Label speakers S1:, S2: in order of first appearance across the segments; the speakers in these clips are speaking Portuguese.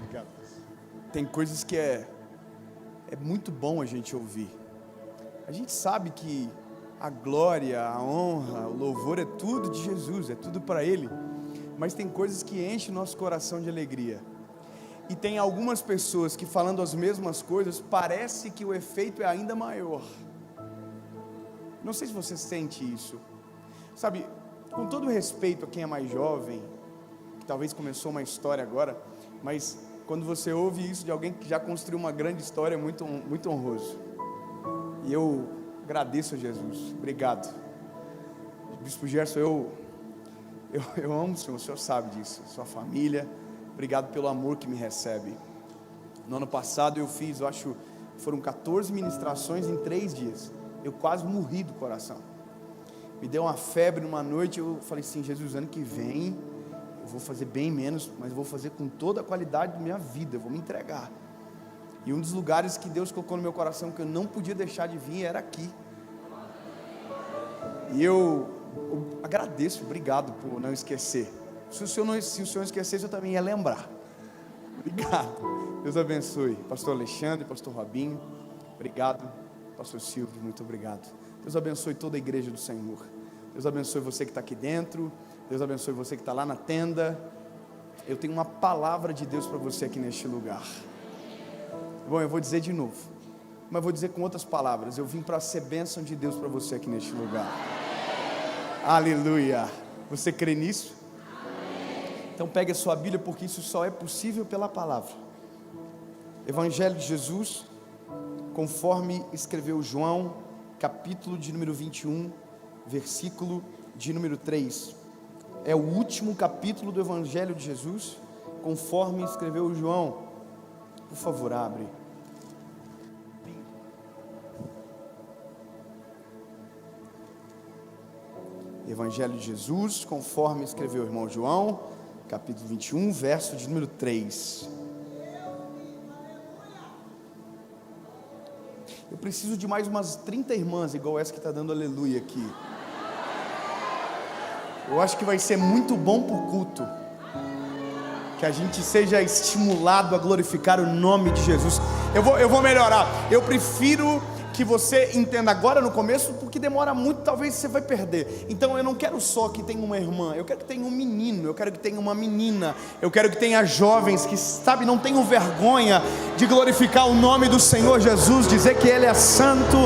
S1: Obrigado. Tem coisas que é muito bom a gente ouvir. A gente sabe que a glória, a honra, o louvor é tudo de Jesus, é tudo para Ele. Mas tem coisas que enchem o nosso coração de alegria. E tem algumas pessoas que, falando as mesmas coisas, parece que o efeito é ainda maior. Não sei se você sente isso. Sabe, com todo respeito a quem é mais jovem, que talvez começou uma história agora, mas quando você ouve isso de alguém que já construiu uma grande história, é muito, muito honroso. E eu agradeço a Jesus. Obrigado. Bispo Gerson, eu amo o senhor sabe disso, sua família. Obrigado pelo amor que me recebe. No ano passado eu fiz, foram 14 ministrações em 3 dias. Eu quase morri do coração. Me deu uma febre numa noite, eu falei assim, Jesus, ano que vem eu vou fazer bem menos, mas vou fazer com toda a qualidade da minha vida, eu vou me entregar. E um dos lugares que Deus colocou no meu coração que eu não podia deixar de vir era aqui. E eu agradeço, obrigado por não esquecer. Se o senhor esquecesse, eu também ia lembrar. Obrigado. Deus abençoe. Pastor Alexandre, Pastor Robinho, obrigado. Pastor Silvio, muito obrigado. Deus abençoe toda a igreja do Senhor. Deus abençoe você que está aqui dentro. Deus abençoe você que está lá na tenda. Eu tenho uma palavra de Deus para você aqui neste lugar. Bom, eu vou dizer de novo, mas vou dizer com outras palavras. Eu vim para ser bênção de Deus para você aqui neste lugar. Aleluia. Você crê nisso? Então pegue a sua Bíblia, porque isso só é possível pela palavra. Evangelho de Jesus, conforme escreveu João, capítulo de número 21, versículo de número 3. É o último capítulo do Evangelho de Jesus, conforme escreveu João. Por favor, abre. Evangelho de Jesus, conforme escreveu o irmão João, capítulo 21, verso de número 3. Eu preciso de mais umas 30 irmãs, igual essa que está dando aleluia aqui. Eu acho que vai ser muito bom para o culto. Que a gente seja estimulado a glorificar o nome de Jesus. Eu vou melhorar. Eu prefiro que você entenda agora no começo, porque demora muito, talvez você vai perder. Então eu não quero só que tenha uma irmã, eu quero que tenha um menino, eu quero que tenha uma menina, eu quero que tenha jovens que, sabe, não tenham vergonha de glorificar o nome do Senhor Jesus, dizer que Ele é santo,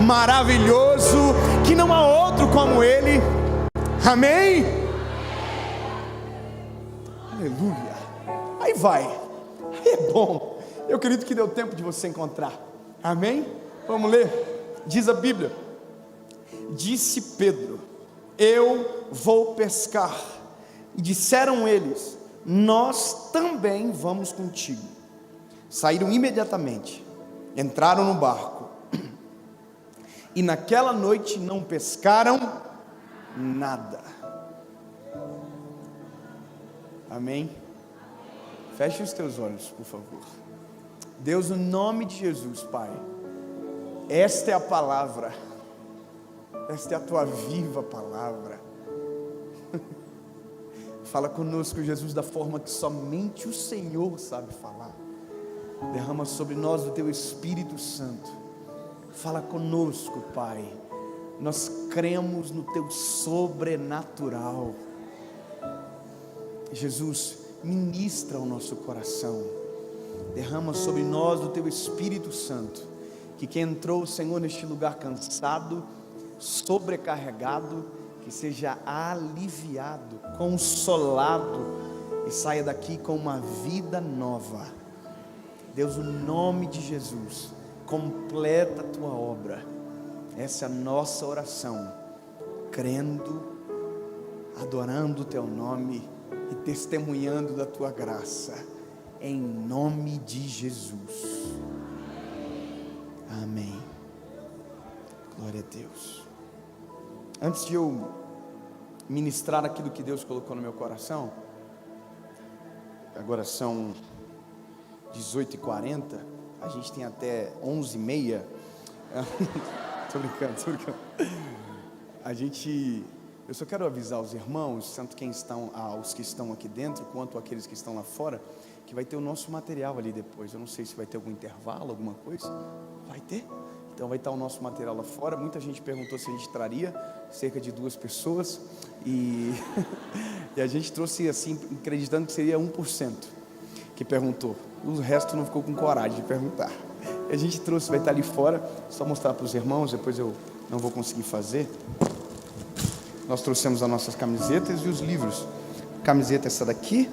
S1: maravilhoso, que não há outro como Ele. Amém? Aleluia. Aí vai, aí é bom. Eu acredito que deu tempo de você encontrar. Amém? Vamos ler. Diz a Bíblia: disse Pedro, eu vou pescar. E disseram eles, nós também vamos contigo. Saíram imediatamente, entraram no barco, e naquela noite não pescaram nada. Amém? Feche os teus olhos, por favor. Deus, no nome de Jesus, Pai, esta é a palavra, esta é a tua viva palavra. Fala conosco, Jesus, da forma que somente o Senhor sabe falar. Derrama sobre nós o teu Espírito Santo. Fala conosco, Pai. Nós cremos no teu sobrenatural. Jesus, ministra o nosso coração. Derrama sobre nós o teu Espírito Santo. Que quem entrou, Senhor, neste lugar cansado, sobrecarregado, que seja aliviado, consolado e saia daqui com uma vida nova. Deus, no nome de Jesus, completa a tua obra. Essa é a nossa oração, crendo, adorando o teu nome e testemunhando da tua graça, em nome de Jesus. Amém. Glória a Deus. Antes de eu ministrar aquilo que Deus colocou no meu coração, agora são 18h40, a gente tem até 11h30. Tô brincando. Eu só quero avisar os irmãos, tanto os que estão aqui dentro, quanto aqueles que estão lá fora, que vai ter o nosso material ali depois. Eu não sei se vai ter algum intervalo, alguma coisa. Vai ter? Então vai estar o nosso material lá fora. Muita gente perguntou se a gente traria, cerca de 2 pessoas. E, e a gente trouxe assim, acreditando que seria 1% que perguntou. O resto não ficou com coragem de perguntar. A gente trouxe, vai estar ali fora. Só mostrar para os irmãos, depois eu não vou conseguir fazer. Nós trouxemos as nossas camisetas e os livros. Camiseta essa daqui.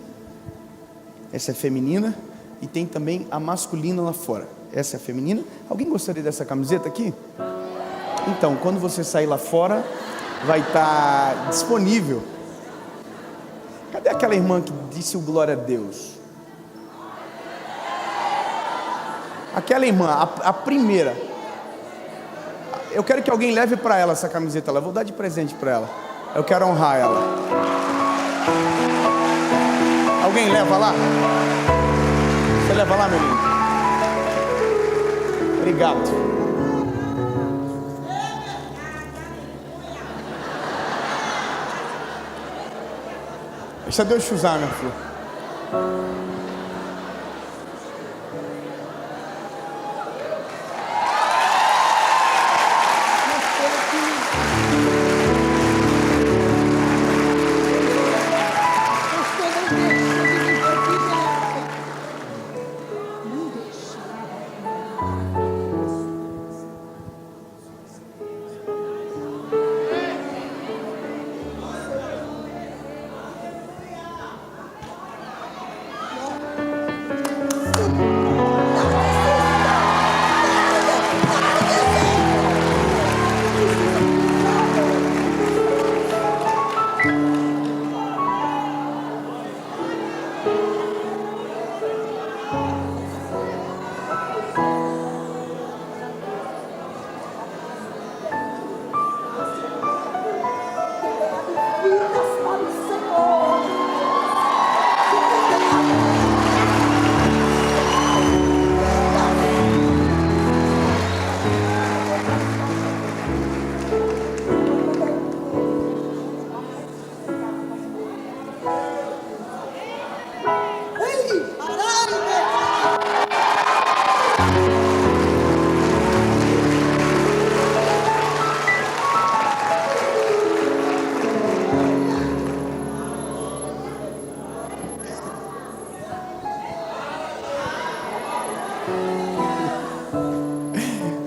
S1: Essa é feminina. E tem também a masculina lá fora. Essa é a feminina. Alguém gostaria dessa camiseta aqui? Então, quando você sair lá fora, vai estar disponível. Cadê aquela irmã que disse o glória a Deus? Aquela irmã, a primeira. Eu quero que alguém leve para ela essa camiseta lá. Eu vou dar de presente para ela. Eu quero honrar ela. Alguém leva lá? Você leva lá, meu lindo? Obrigado. Deixa Deus te usar, meu filho.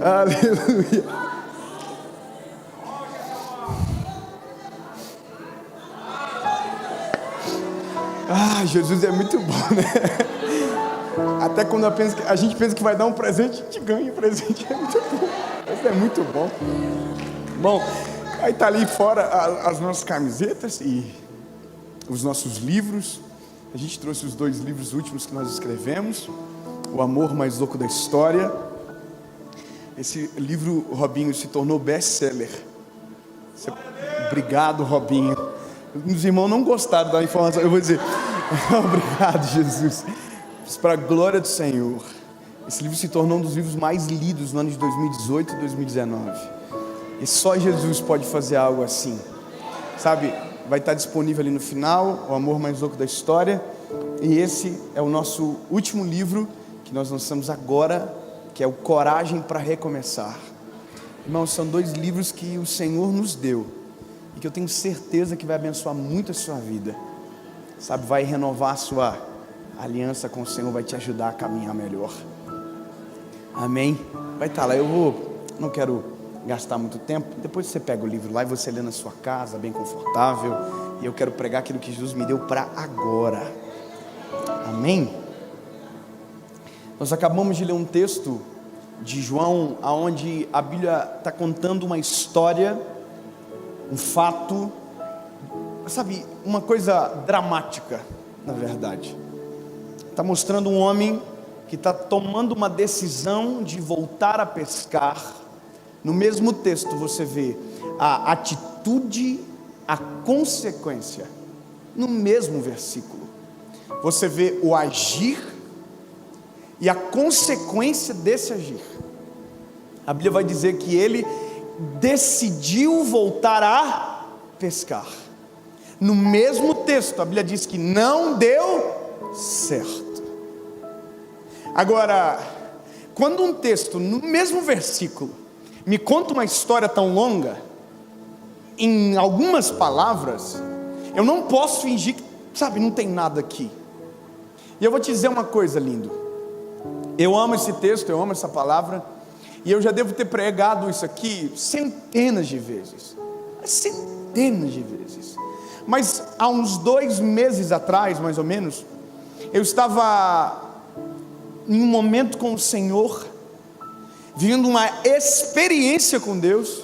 S1: Aleluia. Ah, Jesus é muito bom, né? Até quando a gente pensa que vai dar um presente, a gente ganha um presente. É muito bom. Isso é muito bom. Bom, aí tá ali fora as nossas camisetas e os nossos livros. A gente trouxe os 2 livros últimos que nós escrevemos. O Amor Mais Louco da História. Esse livro, Robinho, se tornou best-seller. Obrigado, Robinho. Os irmãos não gostaram da informação. Eu vou dizer, obrigado, Jesus. Para a glória do Senhor. Esse livro se tornou um dos livros mais lidos no ano de 2018 e 2019. E só Jesus pode fazer algo assim. Sabe, vai estar disponível ali no final, O Amor Mais Louco da História. E esse é o nosso último livro que nós lançamos agora, que é o Coragem para Recomeçar. Irmãos, são 2 livros que o Senhor nos deu e que eu tenho certeza que vai abençoar muito a sua vida. Sabe, vai renovar a sua aliança com o Senhor, vai te ajudar a caminhar melhor. Amém? Vai estar lá. Não quero gastar muito tempo. Depois você pega o livro lá e você lê na sua casa, bem confortável. E eu quero pregar aquilo que Jesus me deu para agora. Amém? Nós acabamos de ler um texto de João, onde a Bíblia está contando uma história, um fato, sabe, uma coisa dramática, na verdade. Está mostrando um homem que está tomando uma decisão de voltar a pescar. No mesmo texto você vê a atitude, a consequência. No mesmo versículo você vê o agir e a consequência desse agir. A Bíblia vai dizer que ele decidiu voltar a pescar. No mesmo texto, a Bíblia diz que não deu certo. Agora, quando um texto no mesmo versículo me conta uma história tão longa, em algumas palavras, eu não posso fingir que, sabe, não tem nada aqui. E eu vou te dizer uma coisa, lindo. Eu amo esse texto, eu amo essa palavra, e eu já devo ter pregado isso aqui centenas de vezes. Centenas de vezes. Mas há uns 2 meses atrás, mais ou menos, eu estava em um momento com o Senhor, vivendo uma experiência com Deus,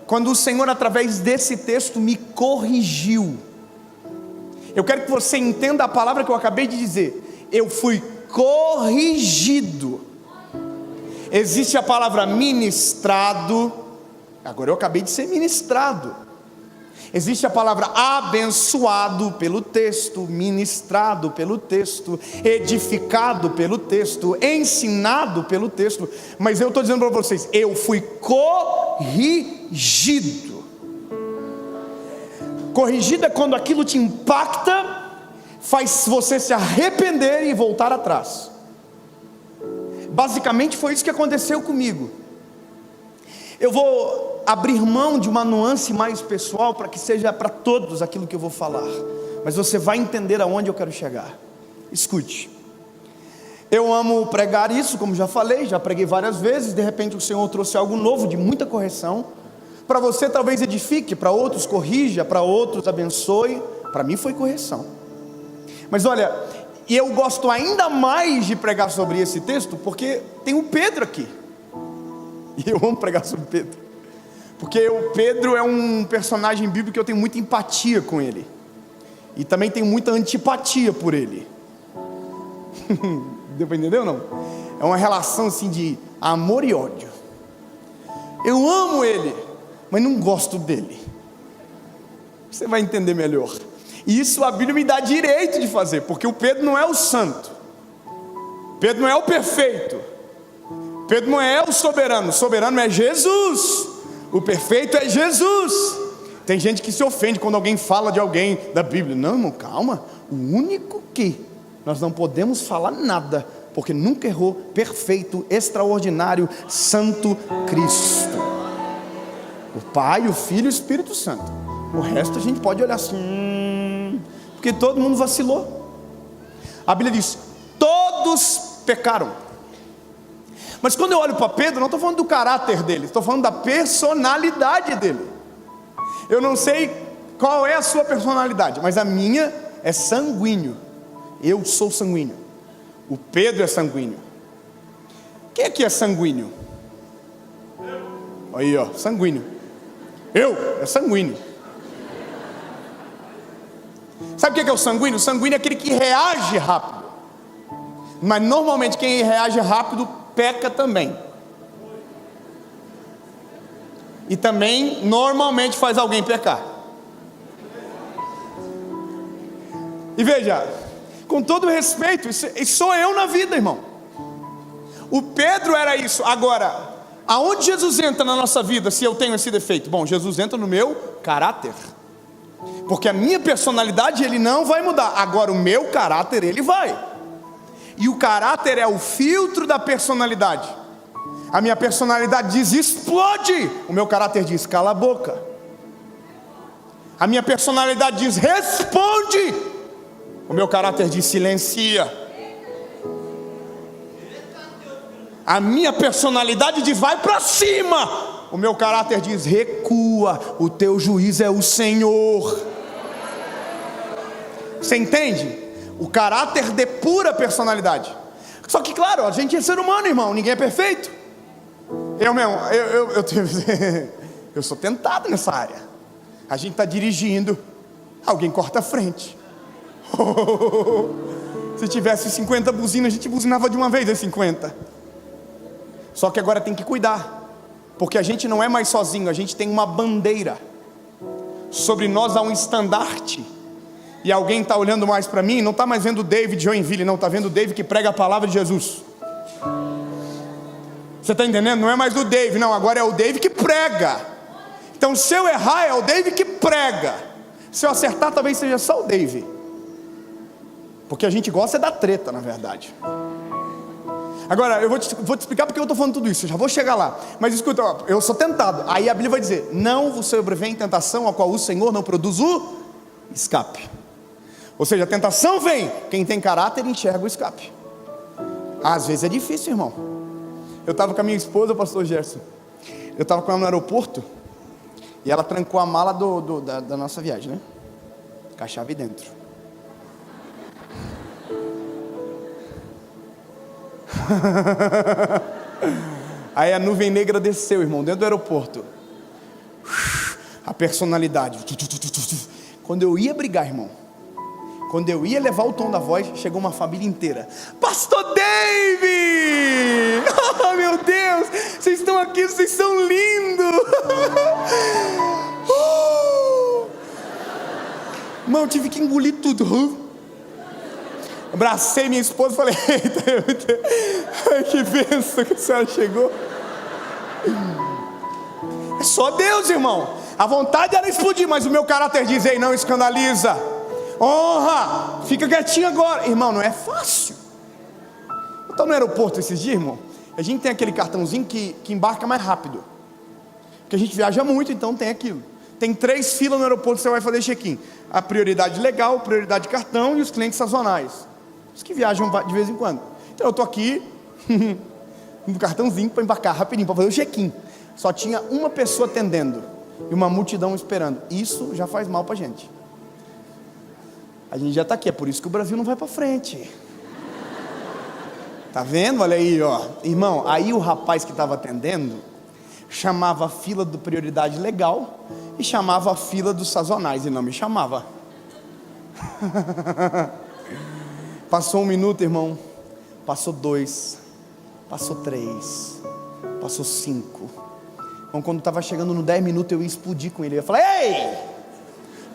S1: quando o Senhor, através desse texto, me corrigiu. Eu quero que você entenda a palavra que eu acabei de dizer. Eu fui corrigido. Existe a palavra ministrado. Agora eu acabei de ser ministrado. Existe a palavra abençoado pelo texto, ministrado pelo texto, edificado pelo texto, ensinado pelo texto. Mas eu estou dizendo para vocês, eu fui corrigido. Corrigido é quando aquilo te impacta, faz você se arrepender e voltar atrás. Basicamente foi isso que aconteceu comigo. Eu vou abrir mão de uma nuance mais pessoal para que seja para todos aquilo que eu vou falar, mas você vai entender aonde eu quero chegar. Escute. Eu amo pregar isso, como já falei, já preguei várias vezes. De repente o Senhor trouxe algo novo, de muita correção. Para você talvez edifique, para outros corrija, para outros abençoe. Para mim foi correção. Mas olha, e eu gosto ainda mais de pregar sobre esse texto, porque tem o Pedro aqui. E eu amo pregar sobre Pedro, porque o Pedro é um personagem bíblico que eu tenho muita empatia com ele, e também tenho muita antipatia por ele. Deu para entender ou não? É uma relação assim de amor e ódio. Eu amo ele, mas não gosto dele. Você vai entender melhor. E isso a Bíblia me dá direito de fazer, porque o Pedro não é o santo, Pedro não é o perfeito, Pedro não é o soberano é Jesus, o perfeito é Jesus. Tem gente que se ofende quando alguém fala de alguém da Bíblia. Não, irmão, calma. O único que nós não podemos falar nada, porque nunca errou, perfeito, extraordinário, santo Cristo, o Pai, o Filho e o Espírito Santo. O resto a gente pode olhar assim, porque todo mundo vacilou. A Bíblia diz, todos pecaram. Mas quando eu olho para Pedro, não estou falando do caráter dele, estou falando da personalidade dele. Eu não sei qual é a sua personalidade, mas a minha é sanguíneo. Eu sou sanguíneo. O Pedro é sanguíneo. Quem aqui é sanguíneo? Aí, ó, sanguíneo. É sanguíneo. Sabe o que é o sanguíneo? O sanguíneo é aquele que reage rápido. Mas normalmente quem reage rápido peca também. E também normalmente faz alguém pecar. E veja, com todo respeito, isso sou eu na vida, irmão. O Pedro era isso. Agora, aonde Jesus entra na nossa vida se eu tenho esse defeito? Bom, Jesus entra no meu caráter, porque a minha personalidade ele não vai mudar. Agora o meu caráter ele vai. E o caráter é o filtro da personalidade. A minha personalidade diz explode, o meu caráter diz cala a boca. A minha personalidade diz responde, o meu caráter diz silencia. A minha personalidade diz vai para cima, o meu caráter diz recua, o teu juiz é o Senhor. Você entende? O caráter depura a personalidade. Só que claro, a gente é ser humano, irmão, ninguém é perfeito. Eu sou tentado nessa área. A gente está dirigindo, alguém corta a frente. Se tivesse 50 buzinas, a gente buzinava de uma vez as 50. Só que agora tem que cuidar, porque a gente não é mais sozinho, a gente tem uma bandeira. Sobre nós há um estandarte. E alguém está olhando mais para mim, não está mais vendo o David Joinville, não, está vendo o David que prega a palavra de Jesus. Você está entendendo? Não é mais o David, não, agora é o David que prega. Então se eu errar é o David que prega. Se eu acertar talvez seja só o David, porque a gente gosta é da treta, na verdade. Agora, eu vou te explicar porque eu estou falando tudo isso, eu já vou chegar lá. Mas escuta, ó, eu sou tentado. Aí a Bíblia vai dizer: não vos sobrevém tentação a qual o Senhor não produz o escape. Ou seja, a tentação vem, quem tem caráter enxerga o escape. Às vezes é difícil, irmão. Eu estava com a minha esposa, o pastor Gerson. Eu estava com ela no aeroporto e ela trancou a mala da nossa viagem, né? Com a chave dentro. Aí a nuvem negra desceu, irmão, dentro do aeroporto. A personalidade. Quando eu ia brigar, irmão, quando eu ia levar o tom da voz, chegou uma família inteira. Pastor David! Oh, meu Deus! Vocês estão aqui, vocês são lindos! Irmão, eu tive que engolir tudo. Abracei minha esposa e falei: eita, que bênção que a senhora chegou. É só Deus, irmão. A vontade era explodir, mas o meu caráter diz: ei, não escandaliza, honra, fica quietinho agora. Irmão, não é fácil. Eu estava no aeroporto esses dias, irmão. A gente tem aquele cartãozinho que embarca mais rápido, porque a gente viaja muito, então tem aquilo. Tem 3 filas no aeroporto que você vai fazer check-in: a prioridade legal, prioridade de cartão e os clientes sazonais, os que viajam de vez em quando. Então eu estou aqui no cartãozinho para embarcar rapidinho, para fazer o check-in. Só tinha uma pessoa atendendo e uma multidão esperando. Isso já faz mal para a gente. A gente já está aqui, é por isso que o Brasil não vai para frente. Tá vendo? Olha aí, ó. Irmão, aí o rapaz que estava atendendo chamava a fila do prioridade legal e chamava a fila dos sazonais, e não me chamava. Passou 1 minuto, irmão. Passou 2. Passou 3. Passou 5. Então, quando estava chegando no 10 minutos, eu ia explodir com ele. Eu ia falar: ei,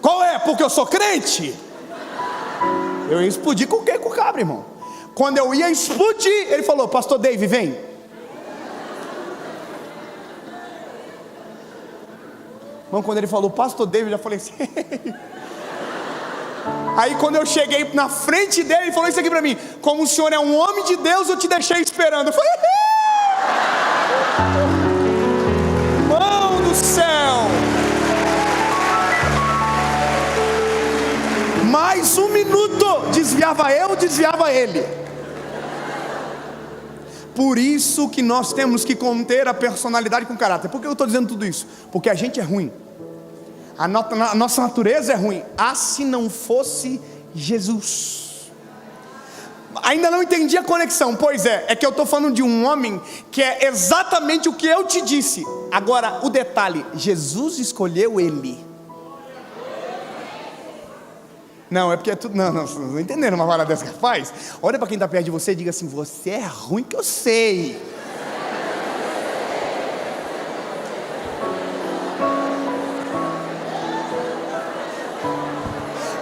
S1: qual é? Porque eu sou crente? Eu ia explodir com o quê? Com o cabra, irmão. Quando eu ia explodir, ele falou: pastor David, vem. Irmão, quando ele falou pastor David, eu já falei assim. Aí quando eu cheguei na frente dele, ele falou isso aqui para mim: como o senhor é um homem de Deus, eu te deixei esperando. Eu falei: irmão do céu. Mais 1 minuto, desviava eu, desviava ele. Por isso que nós temos que conter a personalidade com caráter. Por que eu estou dizendo tudo isso? Porque a gente é ruim. A nossa natureza é ruim. Ah, se não fosse Jesus. Ainda não entendi a conexão. Pois é que eu estou falando de um homem que é exatamente o que eu te disse. Agora, o detalhe: Jesus escolheu ele. Não, é porque é tudo. Não entenderam uma parada dessa que faz? Olha para quem está perto de você e diga assim: você é ruim, que eu sei.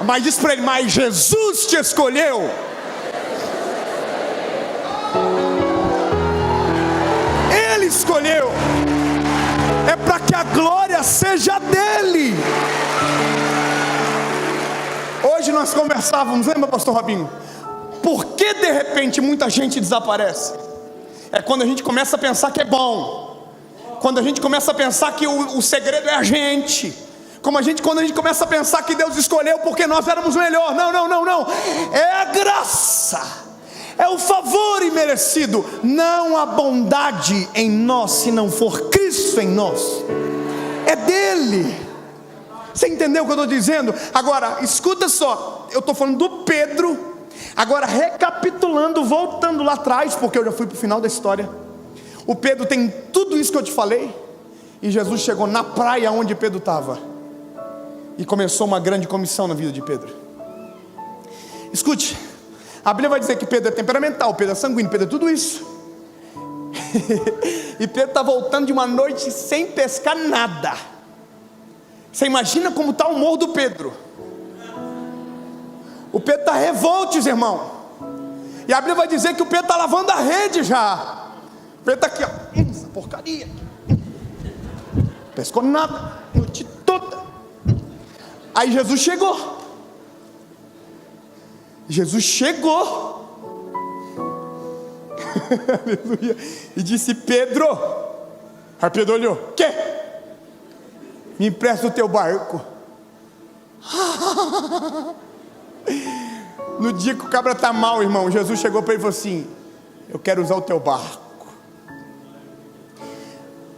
S1: Mas diz para ele: mas Jesus te escolheu. Ele escolheu. É para que a glória seja dele. Hoje nós conversávamos, lembra, pastor Robinho? Por que de repente muita gente desaparece? É quando a gente começa a pensar que é bom. Quando a gente começa a pensar que o segredo é a gente. Quando a gente começa a pensar que Deus escolheu porque nós éramos melhor. Não. É a graça. É o favor imerecido. Não a bondade em nós, se não for Cristo em nós. É dele. Você entendeu o que eu estou dizendo? Agora, escuta só. Eu estou falando do Pedro. Agora, recapitulando, voltando lá atrás, porque eu já fui para o final da história. O Pedro tem tudo isso que eu te falei. E Jesus chegou na praia onde Pedro estava. E começou uma grande comissão na vida de Pedro. Escute. A Bíblia vai dizer que Pedro é temperamental, Pedro é sanguíneo, Pedro é tudo isso. E Pedro está voltando de uma noite sem pescar nada. Você imagina como está o humor do Pedro. O Pedro está revoltos, irmão. E a Bíblia vai dizer que o Pedro está lavando a rede já. O Pedro está aqui, ó. Essa porcaria. Pescou nada, noite toda. Aí Jesus chegou. Aleluia. E disse: Pedro. Aí Pedro olhou: quê? Me empresta o teu barco. No dia que o cabra está mal, irmão, Jesus chegou para ele e falou assim: eu quero usar o teu barco.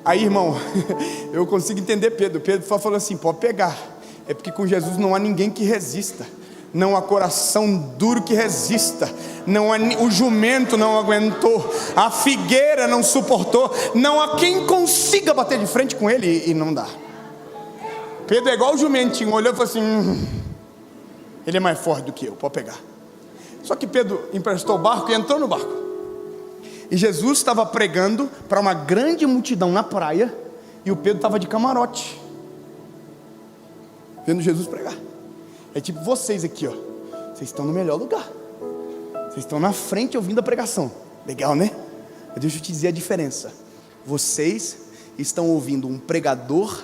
S1: Aí, irmão, eu consigo entender Pedro. Pedro falou assim: pode pegar. É porque com Jesus não há ninguém que resista. Não há coração duro que resista. Não há, o jumento não aguentou. A figueira não suportou. Não há quem consiga bater de frente com ele, e não dá. Pedro é igual o jumentinho. Olhou e falou assim: ele é mais forte do que eu, pode pegar. Só que Pedro emprestou o barco e entrou no barco. E Jesus estava pregando para uma grande multidão na praia, e o Pedro estava de camarote, vendo Jesus pregar. É tipo vocês aqui, ó. Vocês estão no melhor lugar. Vocês estão na frente ouvindo a pregação. Legal, né? Mas deixa eu te dizer a diferença. Vocês estão ouvindo um pregador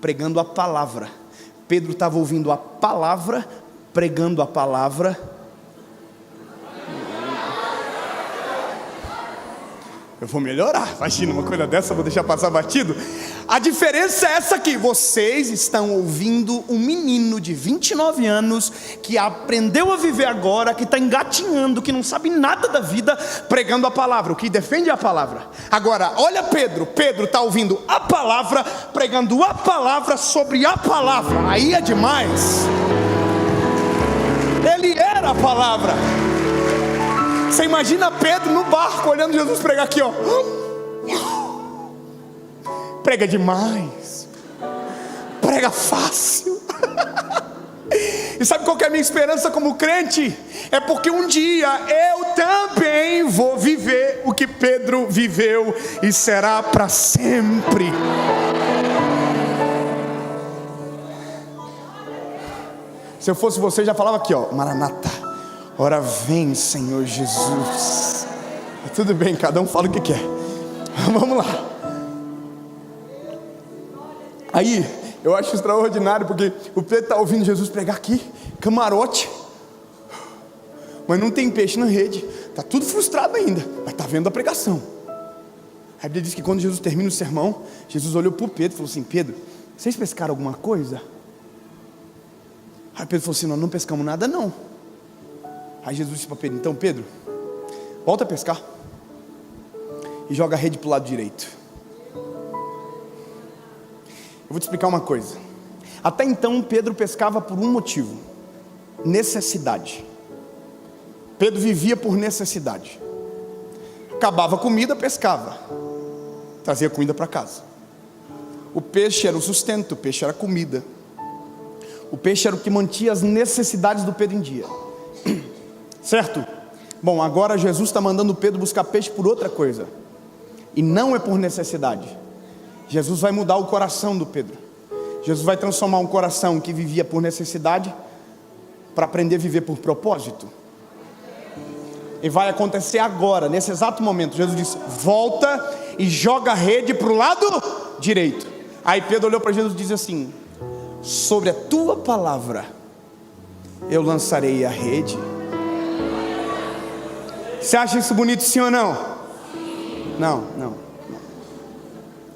S1: pregando a palavra. Pedro estava ouvindo a palavra, pregando a palavra. Eu vou melhorar. Imagina uma coisa dessa, vou deixar passar batido. A diferença é essa aqui: vocês estão ouvindo um menino de 29 anos, que aprendeu a viver agora, que está engatinhando, que não sabe nada da vida, pregando a palavra, o que defende a palavra. Agora, olha Pedro está ouvindo a palavra, pregando a palavra sobre a palavra. Aí é demais. Ele era a palavra. Você imagina Pedro no barco, olhando Jesus pregar aqui, ó. Prega demais. Prega fácil. E sabe qual que é a minha esperança como crente? É porque um dia eu também vou viver o que Pedro viveu, e será para sempre. Se eu fosse você, já falava aqui, ó: Maranata, ora vem, Senhor Jesus. Tudo bem, cada um fala o que quer. Vamos lá. Aí, eu acho extraordinário, porque o Pedro está ouvindo Jesus pregar aqui, camarote, mas não tem peixe na rede. Está tudo frustrado ainda, mas está vendo a pregação. A Bíblia diz que quando Jesus termina o sermão, Jesus olhou para o Pedro e falou assim: Pedro, vocês pescaram alguma coisa? Aí Pedro falou assim: nós não pescamos nada não. Aí Jesus disse para Pedro: então Pedro, volta a pescar e joga a rede para o lado direito. Eu vou te explicar uma coisa. Até então Pedro pescava por um motivo: necessidade. Pedro vivia por necessidade. Acabava a comida, pescava, trazia comida para casa. O peixe era o sustento, o peixe era a comida. O peixe era o que mantinha as necessidades do Pedro em dia. Certo? Bom, agora Jesus está mandando Pedro buscar peixe por outra coisa, e não é por necessidade. Jesus vai mudar o coração do Pedro. Jesus vai transformar um coração que vivia por necessidade para aprender a viver por propósito. E vai acontecer agora, nesse exato momento. Jesus disse: volta e joga a rede para o lado direito. Aí Pedro olhou para Jesus e disse assim: sobre a tua palavra eu lançarei a rede. Você acha isso bonito, sim ou não? Não.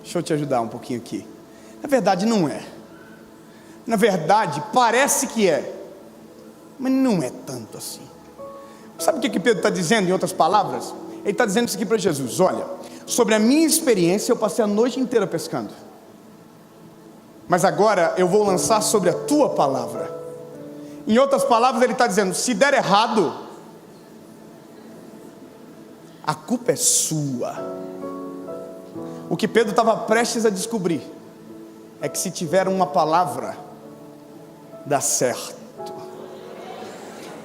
S1: Deixa eu te ajudar um pouquinho aqui. Na verdade não é. Na verdade parece que é, mas não é tanto assim. Sabe o que Pedro está dizendo em outras palavras? Ele está dizendo isso aqui para Jesus: olha, sobre a minha experiência eu passei a noite inteira pescando, mas agora eu vou lançar sobre a tua palavra. Em outras palavras ele está dizendo: se der errado, a culpa é sua. O que Pedro estava prestes a descobrir é que se tiver uma palavra, dá certo.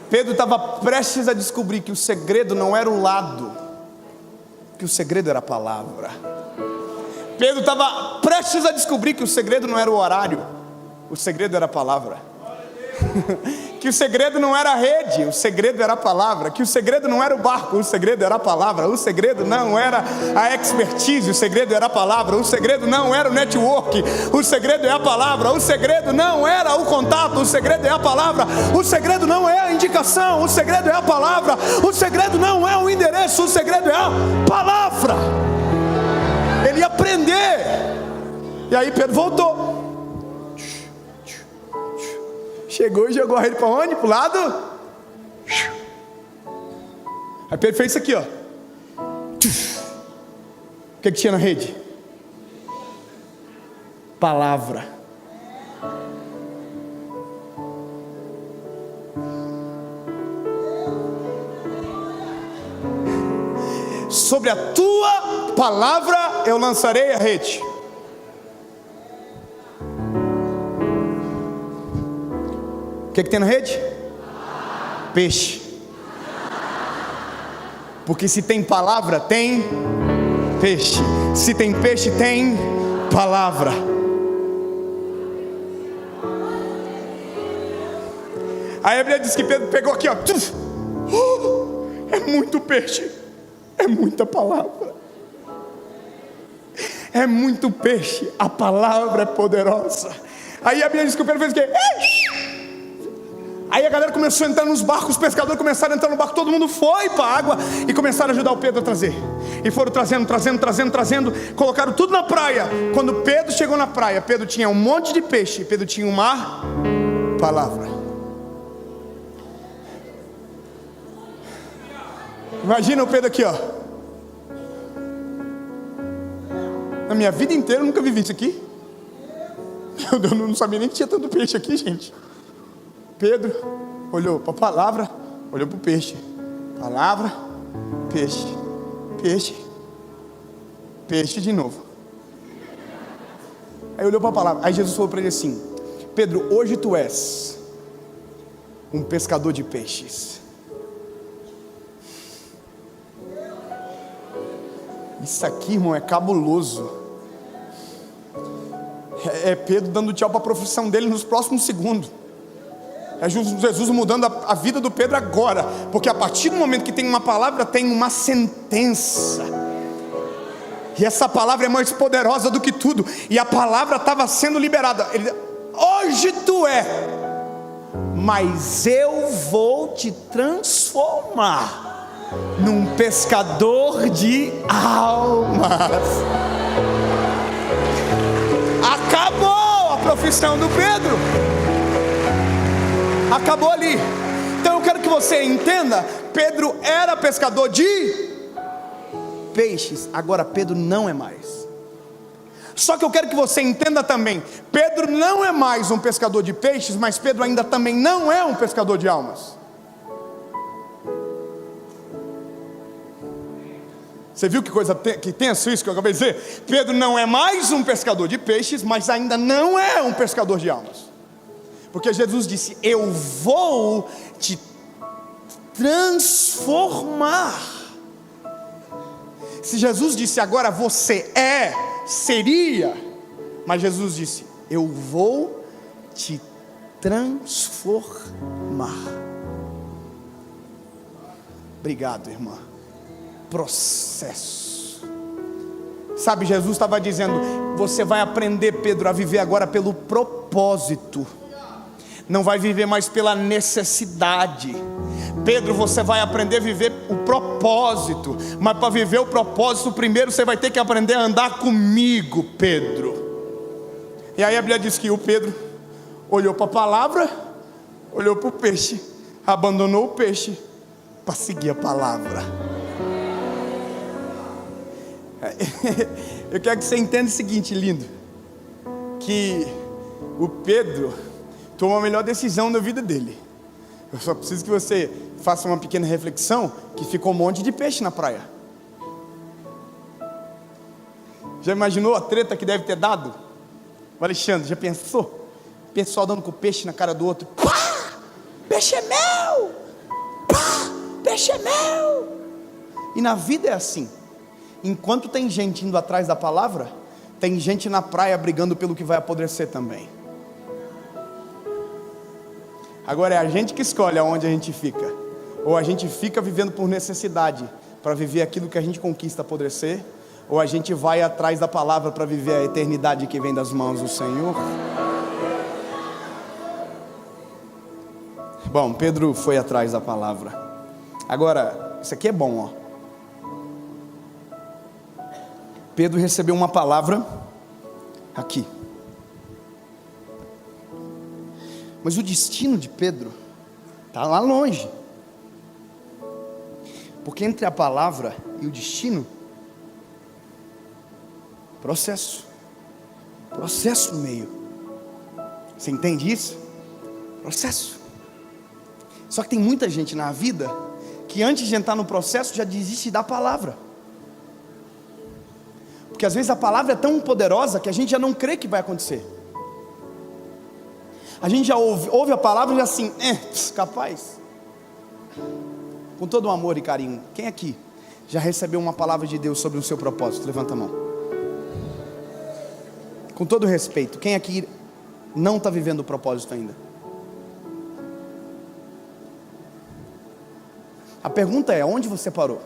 S1: Pedro estava prestes a descobrir que o segredo não era o lado, que o segredo era a palavra. Pedro estava prestes a descobrir que o segredo não era o horário, o segredo era a palavra. Que o segredo não era a rede, o segredo era a palavra. Que o segredo não era o barco, o segredo era a palavra. O segredo não era a expertise, o segredo era a palavra. O segredo não era o network, o segredo é a palavra. O segredo não era o contato, o segredo é a palavra. O segredo não é a indicação, o segredo é a palavra. O segredo não é o endereço, o segredo é a palavra. Ele ia aprender. E aí Pedro voltou. Chegou e jogou a rede para onde? Para o lado. Aí Pedro fez isso aqui, ó. O que tinha na rede? Palavra. Sobre a tua palavra eu lançarei a rede. O que tem na rede? Peixe. Porque se tem palavra, tem peixe. Se tem peixe, tem palavra. Aí a Bíblia diz que Pedro pegou aqui, ó. É muito peixe. É muita palavra. É muito peixe. A palavra é poderosa. Aí a Bíblia diz que o Pedro fez o quê? Aí a galera começou a entrar nos barcos, os pescadores começaram a entrar no barco, todo mundo foi para a água e começaram a ajudar o Pedro a trazer. E foram trazendo, colocaram tudo na praia. Quando Pedro chegou na praia, Pedro tinha um monte de peixe, Pedro tinha uma palavra. Imagina o Pedro aqui, ó. Na minha vida inteira eu nunca vivi isso aqui. Eu não sabia nem que tinha tanto peixe aqui, gente. Pedro olhou para a palavra, olhou para o peixe. Palavra, peixe, peixe, peixe de novo. Aí olhou para a palavra. Aí Jesus falou para ele assim: Pedro, hoje tu és um pescador de peixes. Isso aqui, irmão, é cabuloso. É Pedro dando tchau para a profissão dele nos próximos segundos. É Jesus mudando a vida do Pedro agora. Porque a partir do momento que tem uma palavra, tem uma sentença. E essa palavra é mais poderosa do que tudo. E a palavra estava sendo liberada. Ele, hoje tu é, mas eu vou te transformar num pescador de almas. Acabou a profissão do Pedro. Acabou ali. Então eu quero que você entenda: Pedro era pescador de peixes, agora Pedro não é mais. Só que eu quero que você entenda também: Pedro não é mais um pescador de peixes, mas Pedro ainda também não é um pescador de almas. Você viu que coisa que tenso isso que eu acabei de dizer? Pedro não é mais um pescador de peixes, mas ainda não é um pescador de almas. Porque Jesus disse: eu vou te transformar. Se Jesus disse agora você é, seria. Mas Jesus disse: eu vou te transformar. Obrigado, irmã. Processo. Sabe, Jesus estava dizendo: você vai aprender, Pedro, a viver agora pelo propósito. Não vai viver mais pela necessidade. Pedro, você vai aprender a viver o propósito. Mas para viver o propósito, primeiro você vai ter que aprender a andar comigo, Pedro. E aí a Bíblia diz que o Pedro olhou para a palavra, olhou para o peixe, abandonou o peixe para seguir a palavra. Eu quero que você entenda o seguinte, lindo: que o Pedro tomou a melhor decisão da vida dele. Eu só preciso que você faça uma pequena reflexão, que ficou um monte de peixe na praia. Já imaginou a treta que deve ter dado? O Alexandre, já pensou? Pessoal dando com o peixe na cara do outro. Pá! Peixe é meu! Pá! Peixe é meu! E na vida é assim. Enquanto tem gente indo atrás da palavra, tem gente na praia brigando pelo que vai apodrecer também. Agora é a gente que escolhe aonde a gente fica. Ou a gente fica vivendo por necessidade, para viver aquilo que a gente conquista apodrecer, ou a gente vai atrás da palavra para viver a eternidade que vem das mãos do Senhor. Bom, Pedro foi atrás da palavra. Agora, isso aqui é bom, ó. Pedro recebeu uma palavra aqui. Mas o destino de Pedro está lá longe. Porque entre a palavra e o destino, processo no meio. Você entende isso? Processo. Só que tem muita gente na vida que antes de entrar no processo já desiste da palavra. Porque às vezes a palavra é tão poderosa que a gente já não crê que vai acontecer. A gente já ouve a palavra e já assim, capaz. Com todo o amor e carinho, quem aqui já recebeu uma palavra de Deus sobre o seu propósito? Levanta a mão. Com todo respeito, quem aqui não está vivendo o propósito ainda? A pergunta é, onde você parou?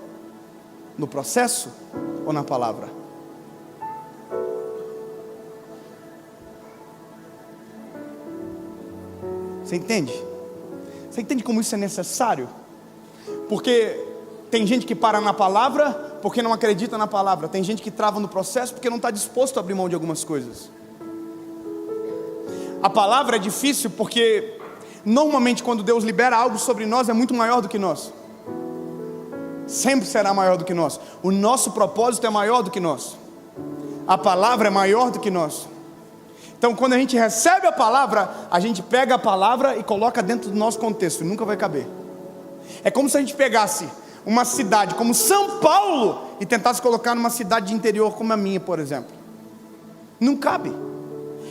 S1: No processo ou na palavra? Você entende? Você entende como isso é necessário? Porque tem gente que para na palavra porque não acredita na palavra. Tem gente que trava no processo porque não está disposto a abrir mão de algumas coisas. A palavra é difícil porque normalmente quando Deus libera algo sobre nós é muito maior do que nós. Sempre será maior do que nós. O nosso propósito é maior do que nós. A palavra é maior do que nós. Então quando a gente recebe a palavra, a gente pega a palavra e coloca dentro do nosso contexto, e nunca vai caber. É como se a gente pegasse uma cidade como São Paulo e tentasse colocar numa cidade de interior como a minha, por exemplo. Não cabe.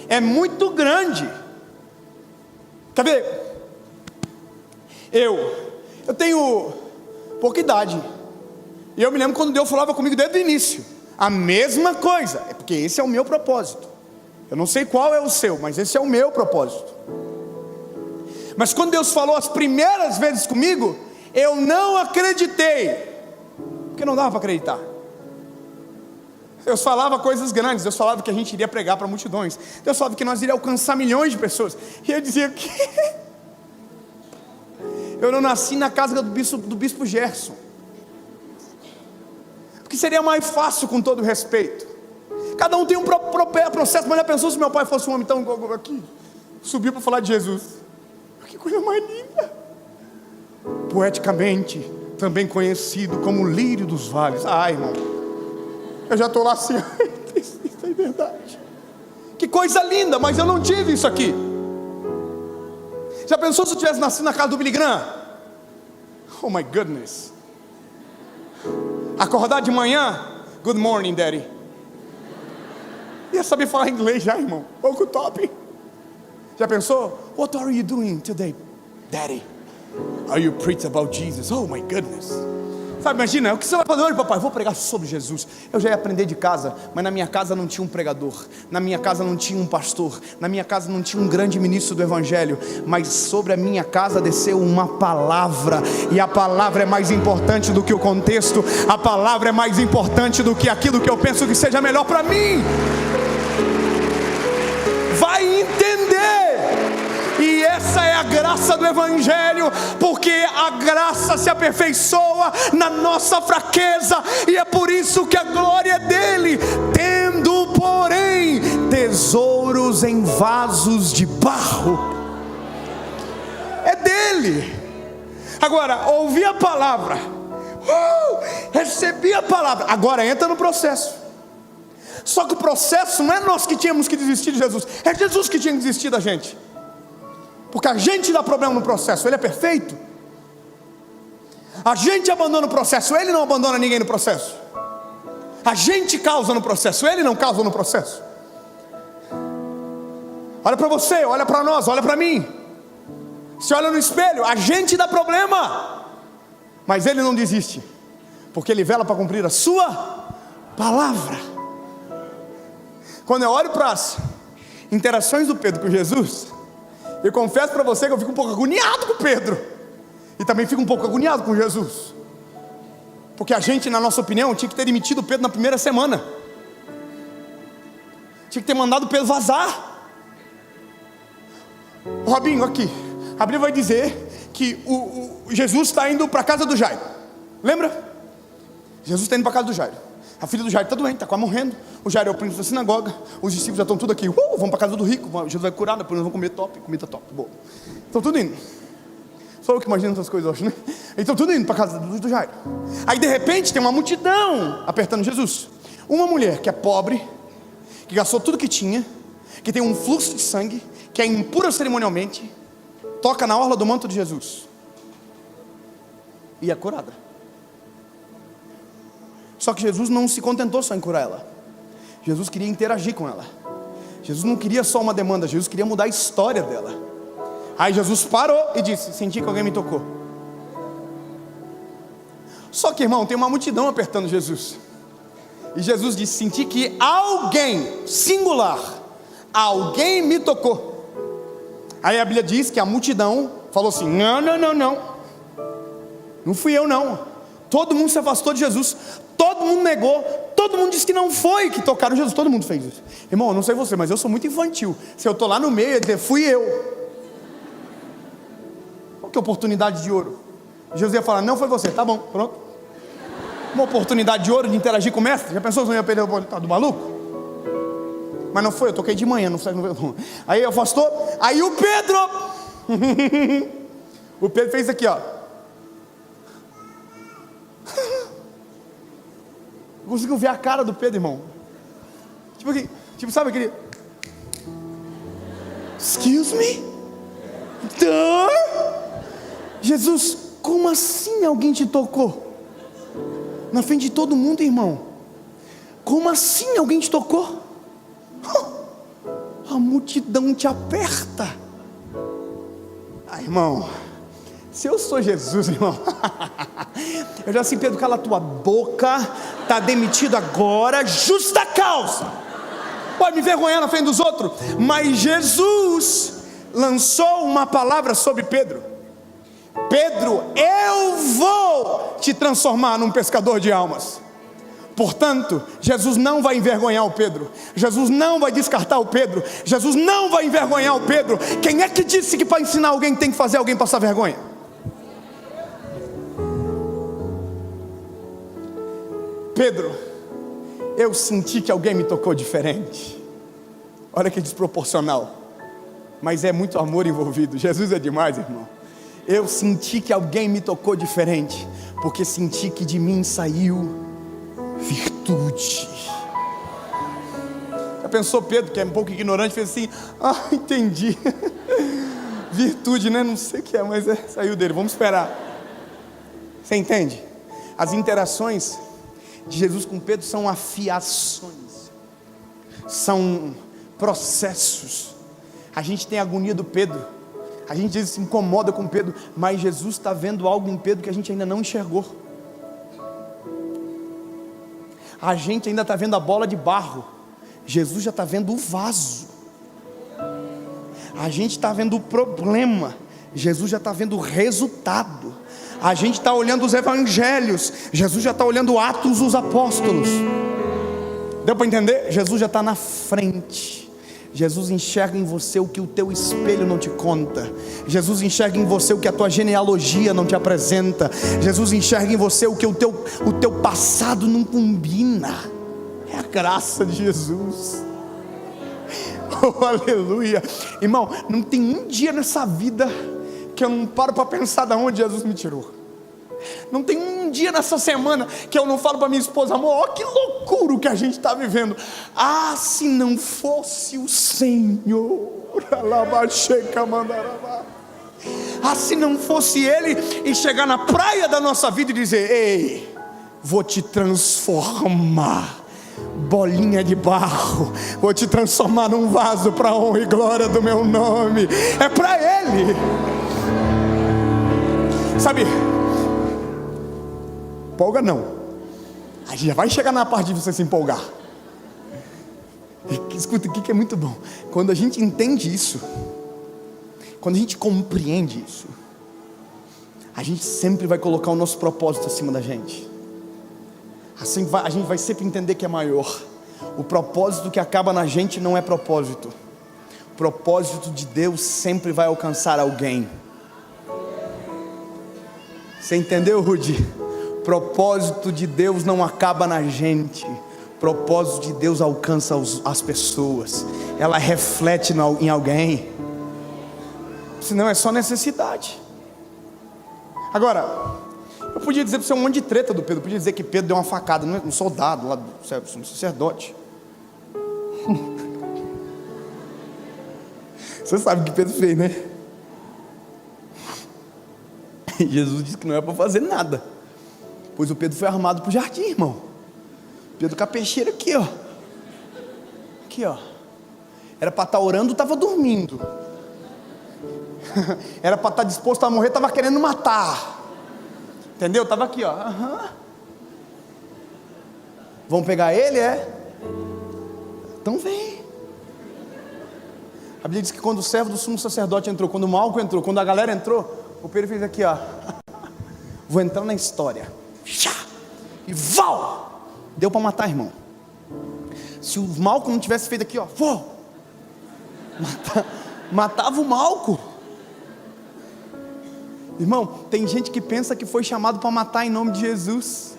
S1: É muito grande. Quer ver? Eu tenho pouca idade. E eu me lembro quando Deus falava comigo desde o início. A mesma coisa. É porque esse é o meu propósito. Eu não sei qual é o seu, mas esse é o meu propósito. Mas quando Deus falou as primeiras vezes comigo, eu não acreditei. Porque não dava para acreditar. Deus falava coisas grandes. Deus falava que a gente iria pregar para multidões. Deus falava que nós iríamos alcançar milhões de pessoas. E eu dizia que eu não nasci na casa do bispo Gerson. Porque seria mais fácil, com todo respeito. Cada um tem um processo. Mas já pensou se meu pai fosse um homem tão aqui, subiu para falar de Jesus? Que coisa mais linda. Poeticamente também conhecido como o lírio dos vales. Ai, irmão, eu já estou lá assim. Isso é verdade. Que coisa linda. Mas eu não tive isso aqui. Já pensou se eu tivesse nascido na casa do Billy Graham? Oh my goodness. Acordar de manhã, good morning, daddy. Ia saber falar inglês já, irmão. Pouco top. Já pensou? What are you doing today, daddy? Are you preaching about Jesus? Oh my goodness. Sabe, imagina, o que você vai fazer hoje, papai? Vou pregar sobre Jesus. Eu já ia aprender de casa, mas na minha casa não tinha um pregador, na minha casa não tinha um pastor, na minha casa não tinha um grande ministro do evangelho, mas sobre a minha casa desceu uma palavra, e a palavra é mais importante do que o contexto, a palavra é mais importante do que aquilo que eu penso que seja melhor para mim. Vai entender. E essa é a graça do evangelho, porque a graça se aperfeiçoa na nossa fraqueza, e é por isso que a glória é dele, tendo porém tesouros em vasos de barro. É dele. Agora, ouvi a palavra, recebi a palavra, agora entra no processo. Só que o processo não é nós que tínhamos que desistir de Jesus, é Jesus que tinha que desistir da gente. Porque a gente dá problema no processo, ele é perfeito. A gente abandona o processo, ele não abandona ninguém no processo. A gente causa no processo, ele não causa no processo. Olha para você, olha para nós, olha para mim. Se olha no espelho, a gente dá problema, mas ele não desiste, porque ele vela para cumprir a sua palavra. Quando eu olho para as interações do Pedro com Jesus, eu confesso para você que eu fico um pouco agoniado com Pedro, e também fico um pouco agoniado com Jesus, porque a gente, na nossa opinião, tinha que ter demitido Pedro na primeira semana, tinha que ter mandado Pedro vazar. Robinho, aqui, a Bíblia vai dizer que Jesus está indo para a casa do Jairo, lembra? Jesus está indo para a casa do Jairo. A filha do Jairo está doente, está quase morrendo. O Jairo é o príncipe da sinagoga. Os discípulos já estão tudo aqui. Vamos para a casa do rico. Jesus vai curar, depois nós vamos comer top. Comida top, boa. Estão tudo indo. Só eu que imagino essas coisas hoje, né? Então tudo indo para a casa do Jairo. Aí de repente tem uma multidão apertando Jesus. Uma mulher que é pobre, que gastou tudo que tinha, que tem um fluxo de sangue, que é impura cerimonialmente, toca na orla do manto de Jesus e é curada. Só que Jesus não se contentou só em curar ela. Jesus queria interagir com ela. Jesus não queria só uma demanda, Jesus queria mudar a história dela. Aí Jesus parou e disse: senti que alguém me tocou. Só que, irmão, tem uma multidão apertando Jesus. E Jesus disse: senti que alguém, singular, alguém me tocou. Aí a Bíblia diz que a multidão falou assim: não fui eu não. Todo mundo se afastou de Jesus, todo mundo negou, todo mundo disse que não foi que tocaram Jesus, todo mundo fez isso. Irmão, eu não sei você, mas eu sou muito infantil. Se eu estou lá no meio, eu ia dizer: fui eu. Que oportunidade de ouro. Jesus ia falar: não foi você, tá bom, pronto. Uma oportunidade de ouro de interagir com o mestre. Já pensou se não ia perder o oportunidade do maluco? Mas não foi, eu toquei de manhã, não foi. Aí afastou, aí o Pedro o Pedro fez aqui, ó. Conseguiu ver a cara do Pedro, irmão. Tipo, sabe aquele excuse me? Jesus, como assim alguém te tocou? Na frente de todo mundo, irmão. Como assim alguém te tocou? A multidão te aperta. Irmão, se eu sou Jesus, irmão, eu já assim: Pedro, cala a tua boca, está demitido agora, justa causa. Pode me envergonhar na frente dos outros. Mas Jesus lançou uma palavra sobre Pedro: Pedro, eu vou te transformar num pescador de almas. Portanto, Jesus não vai envergonhar o Pedro. Jesus não vai descartar o Pedro. Jesus não vai envergonhar o Pedro. Quem é que disse que para ensinar alguém tem que fazer alguém passar vergonha? Pedro, eu senti que alguém me tocou diferente. Olha que desproporcional, mas é muito amor envolvido. Jesus é demais, irmão. Eu senti que alguém me tocou diferente, porque senti que de mim saiu virtude. Já pensou Pedro, que é um pouco ignorante, fez assim: entendi. Virtude, né? Não sei o que é, mas saiu dele, vamos esperar. Você entende? As interações de Jesus com Pedro são afiações, são processos. A gente tem a agonia do Pedro, a gente se incomoda com Pedro, mas Jesus está vendo algo em Pedro que a gente ainda não enxergou. A gente ainda está vendo a bola de barro, Jesus já está vendo o vaso. A gente está vendo o problema, Jesus já está vendo o resultado. A gente está olhando os evangelhos, Jesus já está olhando Atos dos Apóstolos. Deu para entender? Jesus já está na frente. Jesus enxerga em você o que o teu espelho não te conta. Jesus enxerga em você o que a tua genealogia não te apresenta. Jesus enxerga em você o que o teu passado não combina. É a graça de Jesus. Oh, aleluia. Irmão, não tem um dia nessa vida que eu não paro para pensar de onde Jesus me tirou. Não tem um dia nessa semana que eu não falo para minha esposa: amor, olha que loucura o que a gente está vivendo. Se não fosse o Senhor, se não fosse Ele, e chegar na praia da nossa vida e dizer: ei, vou te transformar, bolinha de barro, vou te transformar num vaso para a honra e glória do meu nome. É para Ele. Sabe, empolga não, a gente já vai chegar na parte de você se empolgar. Escuta aqui que é muito bom. Quando a gente entende isso, quando a gente compreende isso, a gente sempre vai colocar o nosso propósito acima da gente. Assim a gente vai sempre entender que é maior. O propósito que acaba na gente não é propósito. O propósito de Deus sempre vai alcançar alguém. Você entendeu, Rudy? O Propósito de Deus não acaba na gente. Propósito de Deus alcança as pessoas. Ela reflete em alguém. Senão é só necessidade. Agora, eu podia dizer para você um monte de treta do Pedro. Eu podia dizer que Pedro deu uma facada num soldado lá, no sacerdote. Você sabe o que Pedro fez, né? Jesus disse que não era para fazer nada. Pois o Pedro foi armado para o jardim, irmão. Pedro com a peixeira aqui, ó. Aqui, ó. Era para estar orando, estava dormindo. Era para estar disposto a morrer, estava querendo matar. Entendeu? Estava aqui, ó. Vão pegar ele, é? Então vem. A Bíblia diz que quando o servo do sumo sacerdote entrou, quando o Malco entrou, quando a galera entrou, o Pedro fez aqui, ó. Vou entrar na história. E val! Deu para matar, irmão. Se o Malco não tivesse feito aqui, ó, matava o Malco. Irmão, tem gente que pensa que foi chamado para matar em nome de Jesus.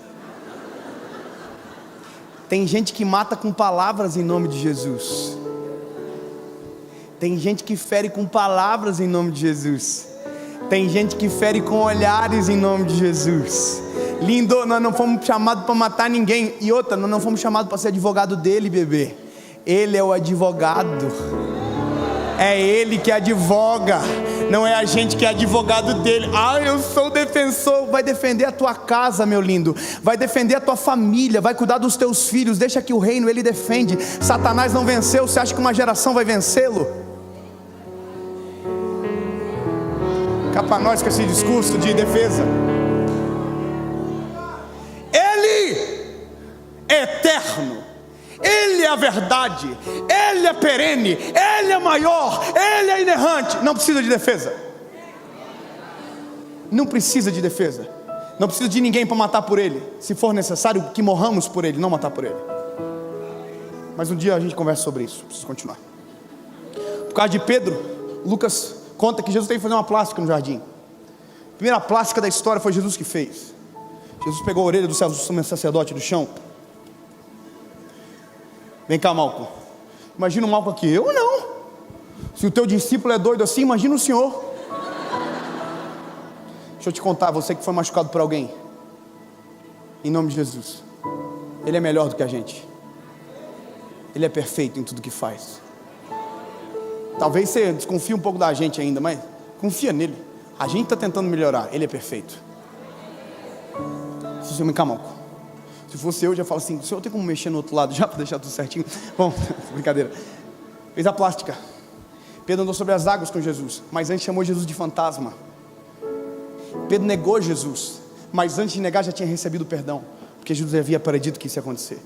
S1: Tem gente que mata com palavras em nome de Jesus. Tem gente que fere com palavras em nome de Jesus. Tem gente que fere com olhares em nome de Jesus. Lindo, nós não fomos chamados para matar ninguém. E outra, nós não fomos chamados para ser advogado dele, bebê. Ele é o advogado. É ele que advoga. Não é a gente que é advogado dele. Eu sou defensor. Vai defender a tua casa, meu lindo. Vai defender a tua família. Vai cuidar dos teus filhos. Deixa que o reino ele defende. Satanás não venceu. Você acha que uma geração vai vencê-lo? Cá para nós com esse discurso de defesa. Ele é eterno. Ele é a verdade, Ele é perene, Ele é maior, Ele é inerrante. Não precisa de defesa. Não precisa de defesa. Não precisa de ninguém para matar por Ele. Se for necessário que morramos por Ele, não matar por Ele. Mas um dia a gente conversa sobre isso. Preciso continuar. Por causa de Pedro, Lucas conta que Jesus teve que fazer uma plástica no jardim. A primeira plástica da história foi Jesus que fez. Jesus pegou a orelha do sumo sacerdote do chão. Vem cá, Malco. Imagina o Malco aqui. Eu não. Se o teu discípulo é doido assim, imagina o Senhor. Deixa eu te contar, você que foi machucado por alguém. Em nome de Jesus. Ele é melhor do que a gente. Ele é perfeito em tudo que faz. Talvez você desconfie um pouco da gente ainda, mas confia nele. A gente está tentando melhorar. Ele é perfeito. Vem cá, Malco. Se fosse eu já falo assim, o senhor tem como mexer no outro lado já para deixar tudo certinho? Bom, brincadeira. Fez a plástica. Pedro andou sobre as águas com Jesus, mas antes chamou Jesus de fantasma. Pedro negou Jesus, mas antes de negar já tinha recebido perdão, porque Jesus havia predito que isso ia acontecer.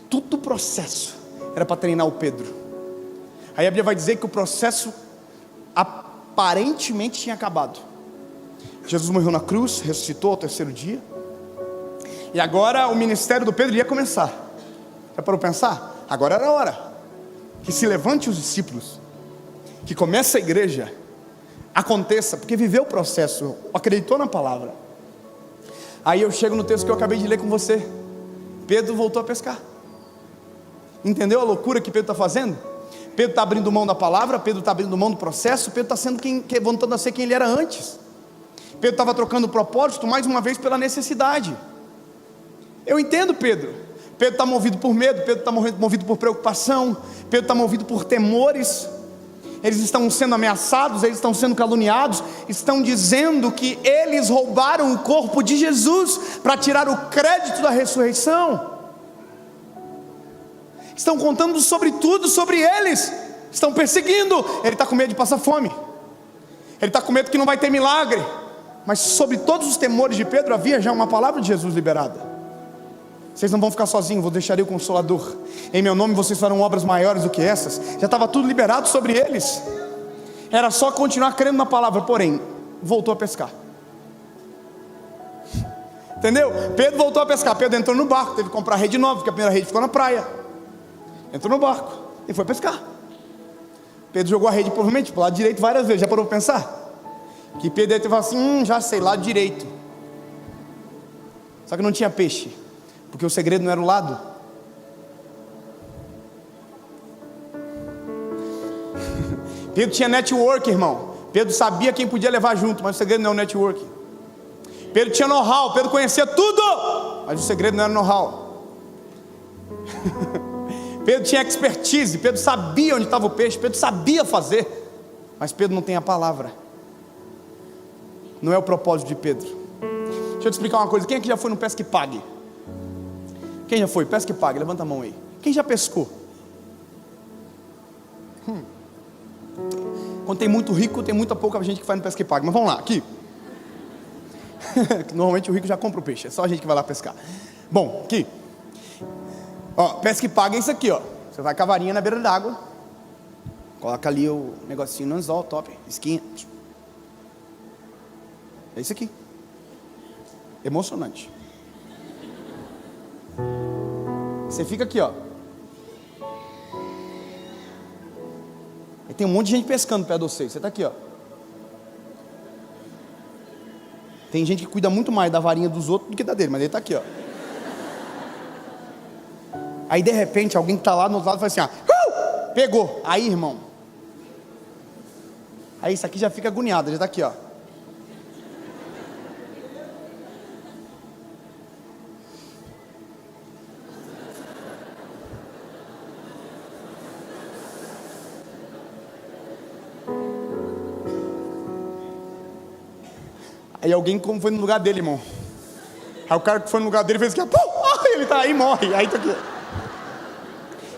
S1: Tudo o processo era para treinar o Pedro. Aí a Bíblia vai dizer que o processo aparentemente tinha acabado. Jesus morreu na cruz, ressuscitou ao terceiro dia. E agora o ministério do Pedro ia começar. Já parou para pensar? Agora era a hora que se levante os discípulos, que comece a igreja, aconteça, porque viveu o processo, acreditou na palavra. Aí eu chego no texto que eu acabei de ler com você. Pedro voltou a pescar. Entendeu a loucura que Pedro está fazendo? Pedro está abrindo mão da palavra, Pedro está abrindo mão do processo, Pedro está voltando a ser quem ele era antes. Pedro estava trocando o propósito mais uma vez pela necessidade. Eu entendo Pedro. Pedro está movido por medo, Pedro está movido por preocupação, Pedro está movido por temores. Eles estão sendo ameaçados, eles estão sendo caluniados, estão dizendo que eles roubaram o corpo de Jesus para tirar o crédito da ressurreição. Estão contando sobre tudo sobre eles, estão perseguindo. Ele está com medo de passar fome, ele está com medo que não vai ter milagre. Mas sobre todos os temores de Pedro havia já uma palavra de Jesus liberada. Vocês não vão ficar sozinhos, vou deixar o Consolador. Em meu nome vocês farão obras maiores do que essas. Já estava tudo liberado sobre eles. Era só continuar crendo na palavra. Porém, voltou a pescar. Entendeu? Pedro voltou a pescar. Pedro entrou no barco, teve que comprar rede nova, porque a primeira rede ficou na praia. Entrou no barco e foi pescar. Pedro jogou a rede provavelmente para o lado direito várias vezes. Já parou para pensar? Que Pedro deve ter falado assim, já sei, lado direito. Só que não tinha peixe, porque o segredo não era o lado. Pedro tinha network, irmão. Pedro sabia quem podia levar junto, mas o segredo não é o network. Pedro tinha know-how, Pedro conhecia tudo, mas o segredo não era know-how. Pedro tinha expertise, Pedro sabia onde estava o peixe, Pedro sabia fazer, mas Pedro não tem a palavra. Não é o propósito de Pedro. Deixa eu te explicar uma coisa. Quem aqui já foi no Pesca e Pague? Quem já foi? Pesca e Pague, levanta a mão aí. Quem já pescou? Quando tem muito rico, tem muita pouca gente que vai no Pesca e Pague. Mas vamos lá, aqui. Normalmente o rico já compra o peixe, é só a gente que vai lá pescar. Bom, aqui. Ó, Pesca e Pague é isso aqui, ó. Você vai com a varinha na beira d'água, coloca ali o negocinho no anzol, top, esquinha. É isso aqui. Emocionante. Você fica aqui, ó. E tem um monte de gente pescando perto de você. Você está aqui, ó. Tem gente que cuida muito mais da varinha dos outros do que da dele, mas ele está aqui, ó. Aí de repente alguém que está lá no outro lado faz assim, ó. Pegou. Aí, irmão. Aí isso aqui já fica agoniado, já está aqui, ó. Aí alguém como foi no lugar dele, irmão. Aí o cara que foi no lugar dele fez assim, ele tá aí e morre. Aí tá aqui.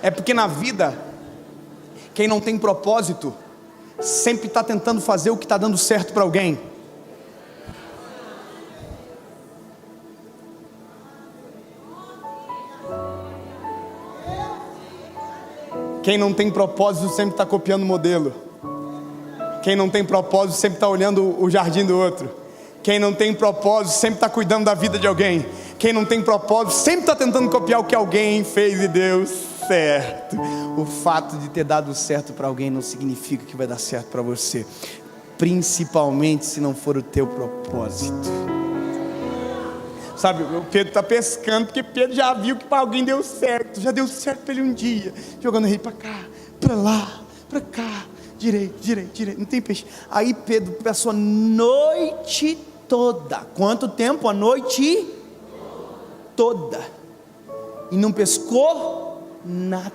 S1: É porque na vida, quem não tem propósito, sempre está tentando fazer o que está dando certo para alguém. Quem não tem propósito sempre está copiando o modelo. Quem não tem propósito sempre está olhando o jardim do outro. Quem não tem propósito sempre está cuidando da vida de alguém. Quem não tem propósito sempre está tentando copiar o que alguém fez e deu certo. O fato de ter dado certo para alguém não significa que vai dar certo para você, principalmente se não for o teu propósito. Sabe, o Pedro está pescando porque Pedro já viu que para alguém deu certo. Já deu certo para ele um dia, jogando rei para cá, para lá, para cá, direito, não tem peixe. Aí Pedro passou a noite toda. Quanto tempo? A noite toda. E não pescou nada.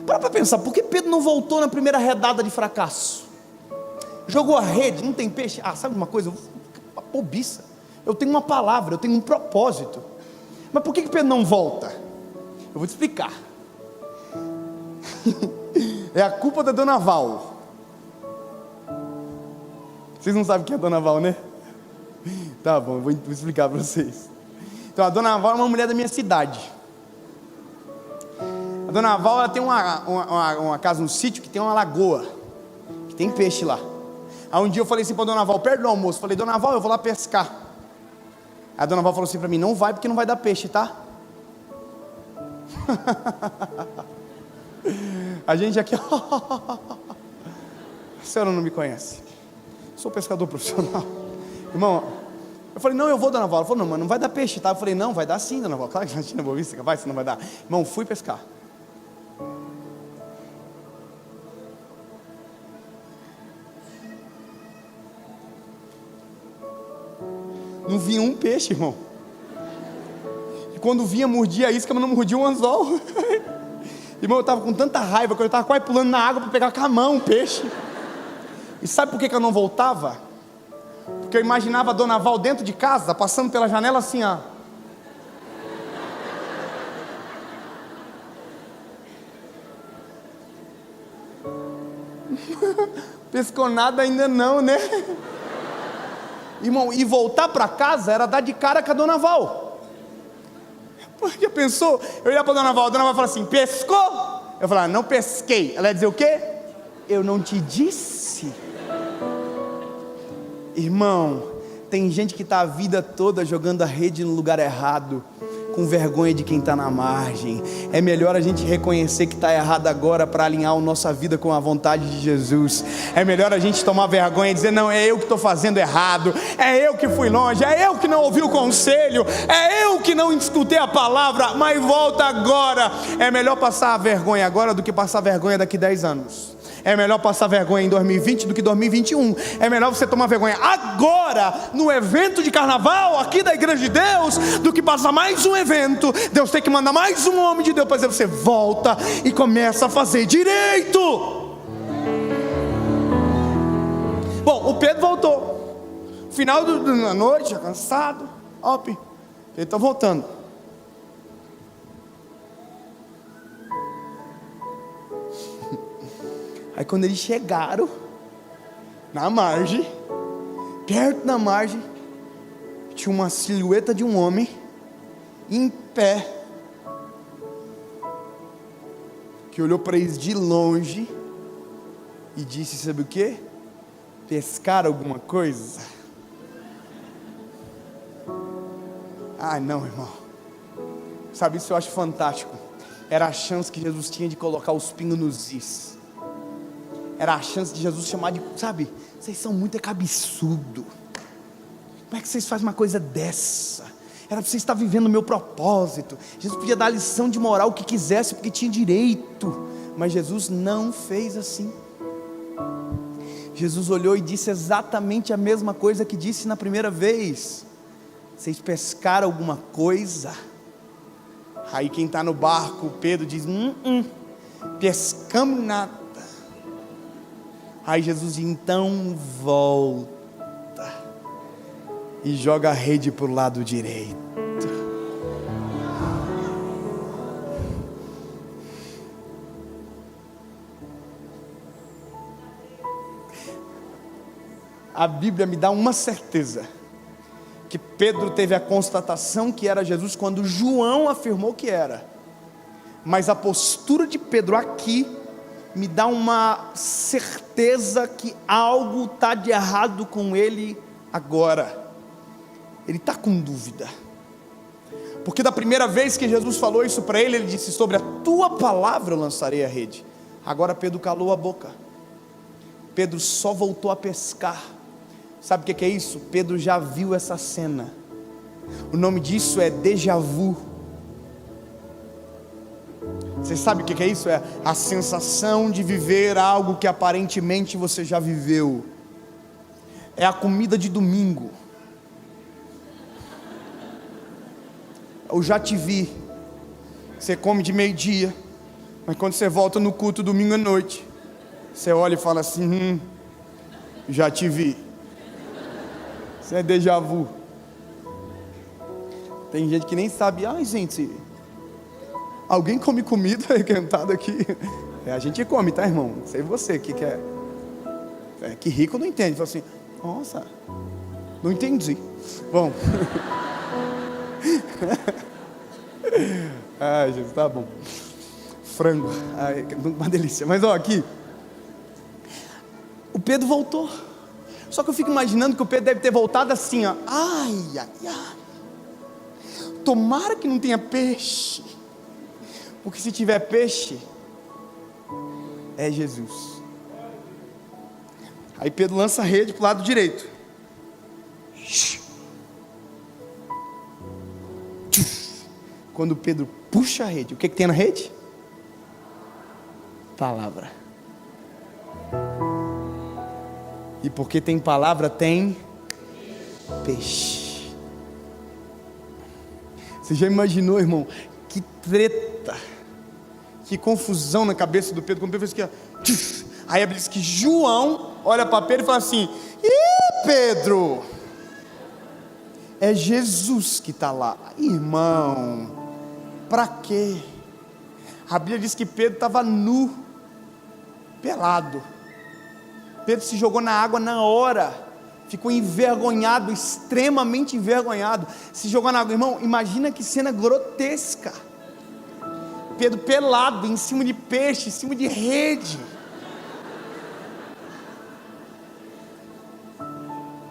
S1: Para pensar, por que Pedro não voltou na primeira redada de fracasso? Jogou a rede, não tem peixe. Ah, sabe uma coisa? Uma bobiça. Eu tenho uma palavra, eu tenho um propósito. Mas por que Pedro não volta? Eu vou te explicar. É a culpa da Dona Val. Vocês não sabem quem é a Dona Val, né? Tá bom, eu vou explicar para vocês. Então a Dona Val é uma mulher da minha cidade. A Dona Val, ela tem uma casa, um sítio que tem uma lagoa, que tem peixe lá. Aí um dia eu falei assim para a Dona Val, perto do almoço, falei, Dona Val, eu vou lá pescar. Aí a Dona Val falou assim para mim, não vai porque não vai dar peixe, tá? A gente aqui, a senhora não me conhece, sou pescador profissional. Irmão, eu falei, não, eu vou, Dona Val. Ela falou, não, mas não vai dar peixe, tá? Eu falei, não, vai dar sim, Dona Val. Claro que não vou ver se capaz, se não vai dar. Irmão, fui pescar. Não vinha um peixe, irmão. E quando vinha, mordia a isca, mas não mordia o anzol. Irmão, eu estava com tanta raiva que eu estava quase pulando na água para pegar com a mão o peixe. E sabe por que eu não voltava? Porque eu imaginava a Dona Val dentro de casa, passando pela janela assim, ó. Pescou nada ainda não, né? Irmão, e voltar para casa era dar de cara com a Dona Val. Porque pensou, eu ia para a Dona Val falava assim, pescou? Eu falava, não pesquei. Ela ia dizer o quê? Eu não te disse. Irmão, tem gente que está a vida toda jogando a rede no lugar errado, com vergonha de quem está na margem. É melhor a gente reconhecer que está errado agora para alinhar a nossa vida com a vontade de Jesus. É melhor a gente tomar vergonha e dizer: não, é eu que estou fazendo errado, é eu que fui longe, é eu que não ouvi o conselho, é eu que não escutei a palavra, mas volta agora. É melhor passar a vergonha agora do que passar vergonha daqui 10 anos. É melhor passar vergonha em 2020 do que 2021. É melhor você tomar vergonha agora, no evento de carnaval, aqui da igreja de Deus, do que passar mais um evento. Deus tem que mandar mais um homem de Deus para dizer: você volta e começa a fazer direito. Bom, o Pedro voltou. Final da noite, já cansado. Op, ele está voltando. Aí quando eles chegaram na margem, perto da margem, tinha uma silhueta de um homem em pé, que olhou para eles de longe e disse: sabe o que? Pescar alguma coisa? Ah, não, irmão. Sabe, isso eu acho fantástico. Era a chance que Jesus tinha de colocar os pingos nos is. Era a chance de Jesus chamar de: sabe, vocês são muito cabeçudo. Como é que vocês fazem uma coisa dessa? Era para vocês estar vivendo o meu propósito. Jesus podia dar a lição de moral o que quisesse, porque tinha direito. Mas Jesus não fez assim. Jesus olhou e disse exatamente a mesma coisa que disse na primeira vez: vocês pescaram alguma coisa? Aí quem está no barco, Pedro, diz: pescamos nada. Aí Jesus diz: então volta e joga a rede para o lado direito. A Bíblia me dá uma certeza: que Pedro teve a constatação que era Jesus quando João afirmou que era. Mas a postura de Pedro aqui me dá uma certeza que algo está de errado com ele agora. Ele está com dúvida, porque da primeira vez que Jesus falou isso para ele, ele disse: sobre a tua palavra eu lançarei a rede. Agora Pedro calou a boca. Pedro só voltou a pescar. Sabe o que é isso? Pedro já viu essa cena. O nome disso é déjà vu. Você sabe o que é isso? É a sensação de viver algo que aparentemente você já viveu. É a comida de domingo. Eu já te vi. Você come de meio-dia, mas quando você volta no culto domingo à noite, você olha e fala assim: já te vi. Isso é déjà vu. Tem gente que nem sabe. Ai, gente, alguém come comida requentada aqui? A gente come, tá, irmão? Não sei você, que é. Que rico não entende. Fala assim: nossa, não entendi. Bom. Ai, Jesus, tá bom. Frango, ai, uma delícia. Mas ó, aqui, o Pedro voltou. Só que eu fico imaginando que o Pedro deve ter voltado assim, ó. Ai, ai, ai. Tomara que não tenha peixe, porque se tiver peixe, é Jesus. Aí Pedro lança a rede para o lado direito. Quando Pedro puxa a rede, o que tem na rede? Palavra. E porque tem palavra, tem peixe. Você já imaginou, irmão? Que treta, que confusão na cabeça do Pedro. Quando Pedro fez aqui, ó. Aí a Bíblia diz que João olha para Pedro e fala assim: ih, Pedro, é Jesus que está lá. Irmão, para quê? A Bíblia diz que Pedro estava nu, pelado. Pedro se jogou na água na hora, ficou envergonhado, extremamente envergonhado, se jogou na água. Irmão, imagina que cena grotesca. Pedro pelado, em cima de peixe, em cima de rede.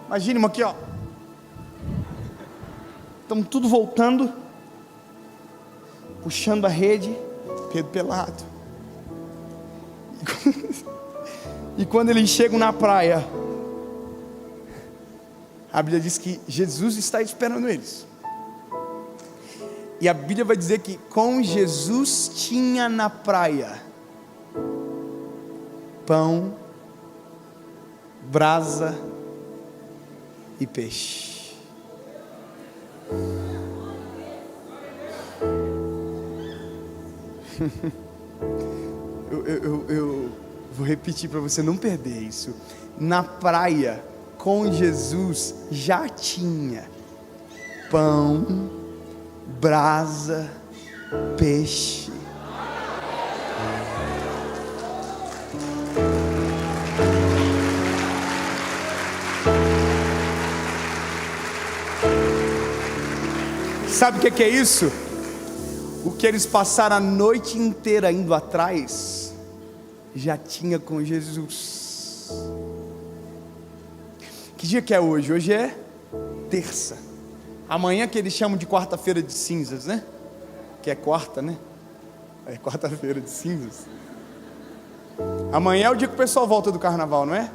S1: Imagina, irmão, aqui ó, estamos tudo voltando. puxando a rede, Pedro pelado. E quando eles chegam na praia, a Bíblia diz que Jesus está esperando eles. E a Bíblia vai dizer que com Jesus tinha na praia pão, brasa e peixe. Eu vou repetir para você não perder isso. Na praia, com Jesus, já tinha pão, brasa, peixe. Sabe o que é isso? O que eles passaram a noite inteira indo atrás, já tinha com Jesus. Que dia que é hoje? Hoje é terça. Amanhã que eles chamam de quarta-feira de cinzas, né? Que é quarta, né? É quarta-feira de cinzas. Amanhã é o dia que o pessoal volta do carnaval, não é?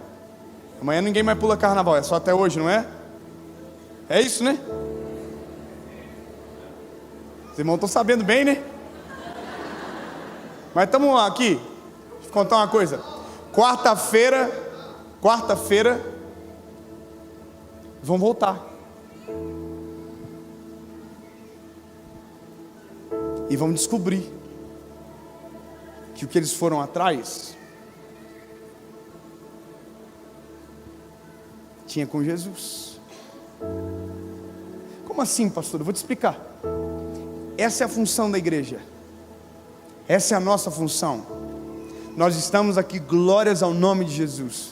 S1: Amanhã ninguém mais pula carnaval, é só até hoje, não é? É isso, né? Os irmãos estão sabendo bem, né? Mas estamos aqui. Deixa eu contar uma coisa. Quarta-feira, vão voltar. E vão descobrir que o que eles foram atrás tinha com Jesus. Como assim, pastor? Eu vou te explicar. Essa é a função da igreja. Essa é a nossa função. Nós estamos aqui, glórias ao nome de Jesus.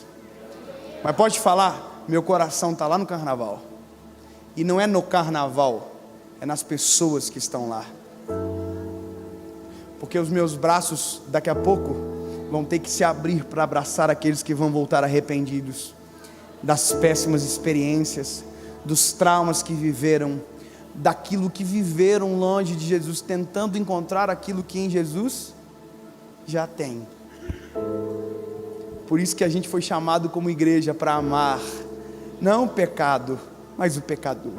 S1: Mas pode falar, meu coração está lá no carnaval. E não é no carnaval, é nas pessoas que estão lá. Porque os meus braços, daqui a pouco, vão ter que se abrir para abraçar aqueles que vão voltar arrependidos das péssimas experiências, dos traumas que viveram, daquilo que viveram longe de Jesus, tentando encontrar aquilo que em Jesus já tem. Por isso que a gente foi chamado como igreja para amar, não o pecado, mas o pecador.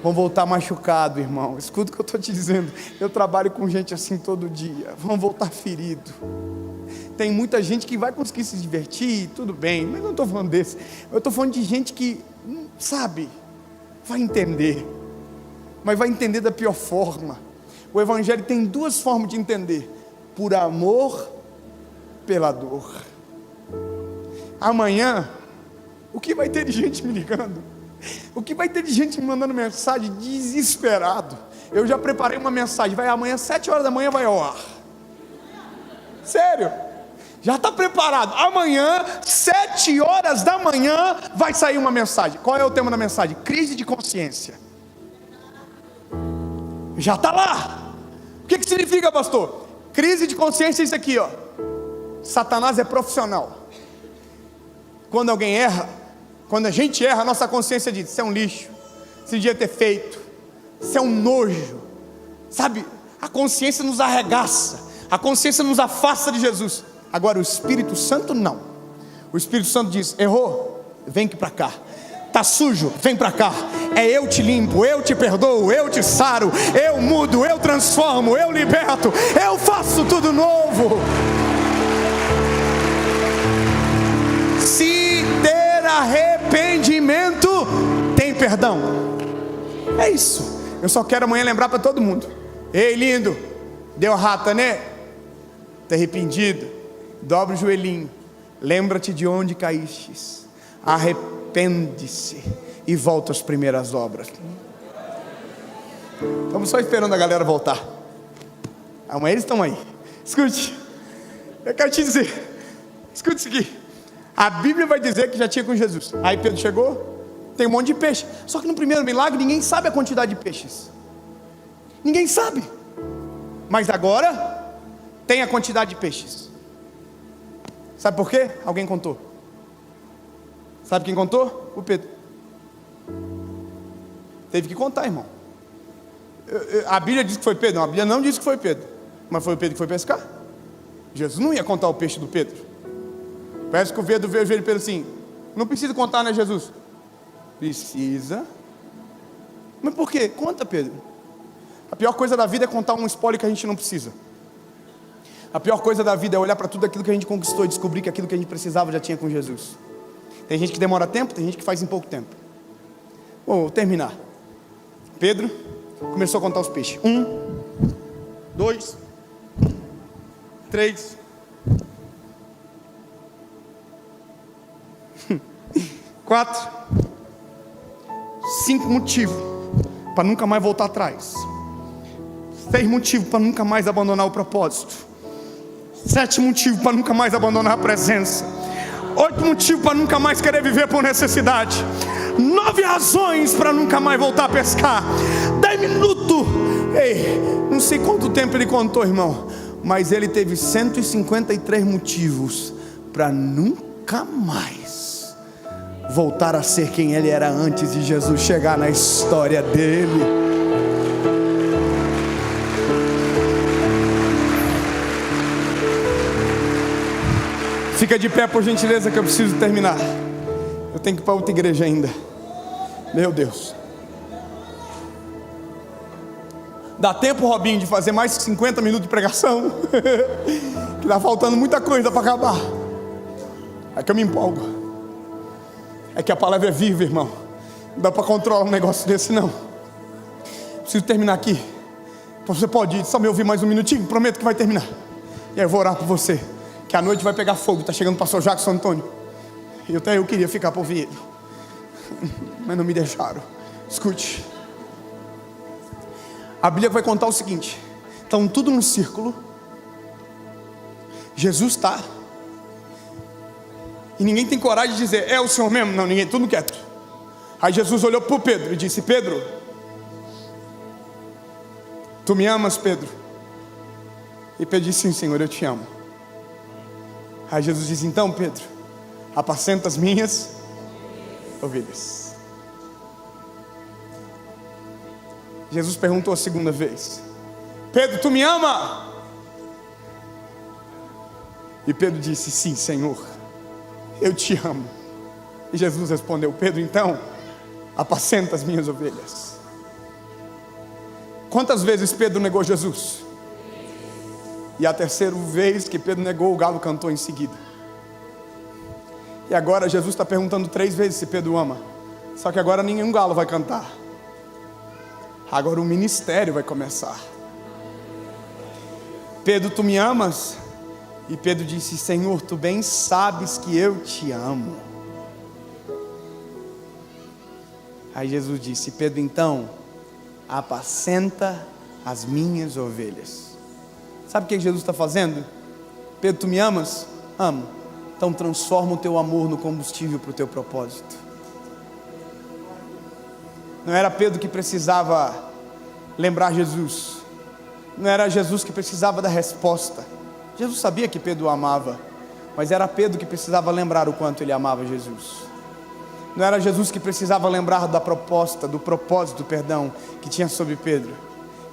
S1: Vão voltar machucado, irmão. Escuta o que eu estou te dizendo. Eu trabalho com gente assim todo dia. Vão voltar ferido. Tem muita gente que vai conseguir se divertir, tudo bem, mas não estou falando desse. Eu estou falando de gente que, sabe, vai entender, mas vai entender da pior forma. O Evangelho tem duas formas de entender: por amor, pela dor. Amanhã, o que vai ter de gente me ligando? O que vai ter de gente me mandando mensagem desesperado? Eu já preparei uma mensagem, vai amanhã 7 horas da manhã vai ao ar. Sério, já está preparado. Amanhã 7 horas da manhã vai sair uma mensagem. Qual é o tema da mensagem? Crise de consciência. Já está lá. O que significa, pastor? Crise de consciência é isso aqui, ó. Satanás é profissional. Quando alguém erra, quando a gente erra, a nossa consciência diz: isso é um lixo, isso devia ter feito, isso é um nojo, sabe? A consciência nos arregaça, a consciência nos afasta de Jesus. Agora o Espírito Santo não. O Espírito Santo diz: errou, vem aqui para cá. Está sujo, vem para cá. É eu te limpo, eu te perdoo, eu te saro, eu mudo, eu transformo, eu liberto, eu faço tudo novo. Se ter arrependimento, tem perdão. É isso. Eu só quero amanhã lembrar para todo mundo: ei, lindo, deu rata, né? Está arrependido? Dobra o joelhinho, lembra-te de onde caíste, arrepende-se e volta às primeiras obras. Estamos só esperando a galera voltar. Amanhã eles estão aí. Escute, eu quero te dizer, escute isso aqui. A Bíblia vai dizer que já tinha com Jesus. Aí Pedro chegou, tem um monte de peixe. Só que no primeiro milagre ninguém sabe a quantidade de peixes. Ninguém sabe. Mas agora tem a quantidade de peixes. Sabe por quê? Alguém contou. Sabe quem contou? O Pedro. Teve que contar, irmão. A Bíblia diz que foi Pedro. Não, a Bíblia não diz que foi Pedro. Mas foi o Pedro que foi pescar. Jesus não ia contar o peixe do Pedro. Parece que o Pedro veio ele Pedro assim: não precisa contar, né, Jesus? Precisa. Mas por quê? Conta, Pedro. A pior coisa da vida é contar um spoiler que a gente não precisa. A pior coisa da vida é olhar para tudo aquilo que a gente conquistou e descobrir que aquilo que a gente precisava já tinha com Jesus. Tem gente que demora tempo, tem gente que faz em pouco tempo. Vou terminar. Pedro começou a contar os peixes. 1, 2, 3, 4, 5 motivos para nunca mais voltar atrás. 6 motivos para nunca mais abandonar o propósito. 7 motivos para nunca mais abandonar a presença. 8 motivos para nunca mais querer viver por necessidade. 9 razões para nunca mais voltar a pescar. 10 minutos. Ei, não sei quanto tempo ele contou, irmão, mas ele teve 153 motivos para nunca mais voltar a ser quem ele era antes de Jesus chegar na história dele. Fica de pé, por gentileza, que eu preciso terminar. Eu tenho que ir para outra igreja ainda. Meu Deus. Dá tempo, Robinho, de fazer mais 50 minutos de pregação? Que está faltando muita coisa para acabar. É que eu me empolgo. É que a palavra é viva, irmão. Não dá para controlar um negócio desse, não. Preciso terminar aqui. Você pode só me ouvir mais um minutinho? Prometo que vai terminar. E aí eu vou orar por você. Que a noite vai pegar fogo. Está chegando o pastor Jackson Antônio. E até eu queria ficar para ouvir ele, mas não me deixaram. Escute. A Bíblia vai contar o seguinte: estão tudo num círculo. Jesus está. E ninguém tem coragem de dizer: é o Senhor mesmo? Não, ninguém, tudo quieto. Aí Jesus olhou para o Pedro e disse: Pedro, tu me amas, Pedro? E Pedro disse: sim, Senhor, eu te amo. Aí Jesus disse: então, Pedro, apacenta as minhas ovelhas. Jesus perguntou a segunda vez: Pedro, tu me ama? E Pedro disse: sim, Senhor, eu te amo. E Jesus respondeu: Pedro, então, apacenta as minhas ovelhas. Quantas vezes Pedro negou Jesus? E a terceira vez que Pedro negou, o galo cantou em seguida. E agora Jesus está perguntando 3 vezes se Pedro ama. Só que agora nenhum galo vai cantar. Agora o ministério vai começar. Pedro, tu me amas? E Pedro disse: Senhor, tu bem sabes que eu te amo. Aí Jesus disse: Pedro, então, apacenta as minhas ovelhas. Sabe o que Jesus está fazendo? Pedro, tu me amas? Amo. Então transforma o teu amor no combustível para o teu propósito. Não era Pedro que precisava lembrar Jesus. Não era Jesus que precisava da resposta. Jesus sabia que Pedro o amava, mas era Pedro que precisava lembrar o quanto ele amava Jesus. Não era Jesus que precisava lembrar da proposta, do propósito, perdão, que tinha sobre Pedro.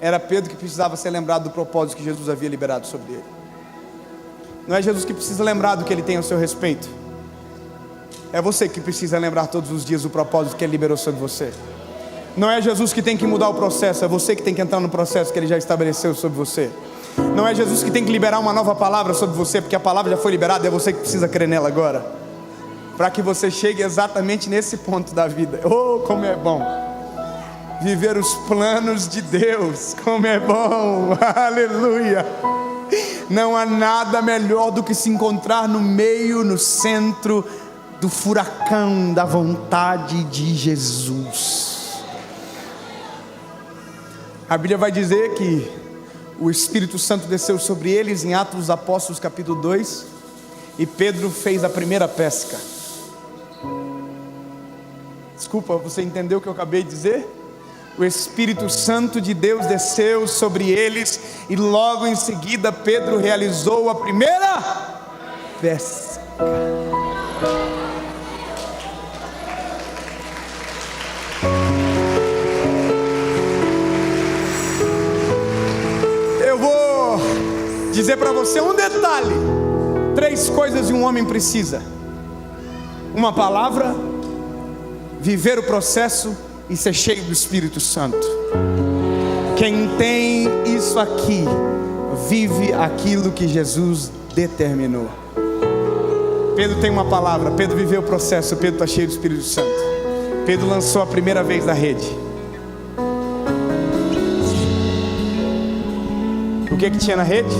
S1: Era Pedro que precisava ser lembrado do propósito que Jesus havia liberado sobre ele. Não é Jesus que precisa lembrar do que ele tem ao seu respeito. É você que precisa lembrar todos os dias do propósito que ele liberou sobre você. Não é Jesus que tem que mudar o processo, é você que tem que entrar no processo que ele já estabeleceu sobre você. Não é Jesus que tem que liberar uma nova palavra sobre você, porque a palavra já foi liberada, é você que precisa crer nela agora, para que você chegue exatamente nesse ponto da vida. Oh, como é bom viver os planos de Deus, como é bom, aleluia. Não há nada melhor do que se encontrar no meio, no centro do furacão da vontade de Jesus. A Bíblia vai dizer que o Espírito Santo desceu sobre eles em Atos dos Apóstolos capítulo 2, e Pedro fez a primeira pesca. Desculpa, você entendeu o que eu acabei de dizer? O Espírito Santo de Deus desceu sobre eles, e logo em seguida Pedro realizou a primeira pesca. dizer para você um detalhe: 3 coisas um homem precisa: uma palavra, viver o processo e ser cheio do Espírito Santo. Quem tem isso aqui, vive aquilo que Jesus determinou. Pedro tem uma palavra, Pedro viveu o processo, Pedro está cheio do Espírito Santo. Pedro lançou a primeira vez da rede. O que tinha na rede?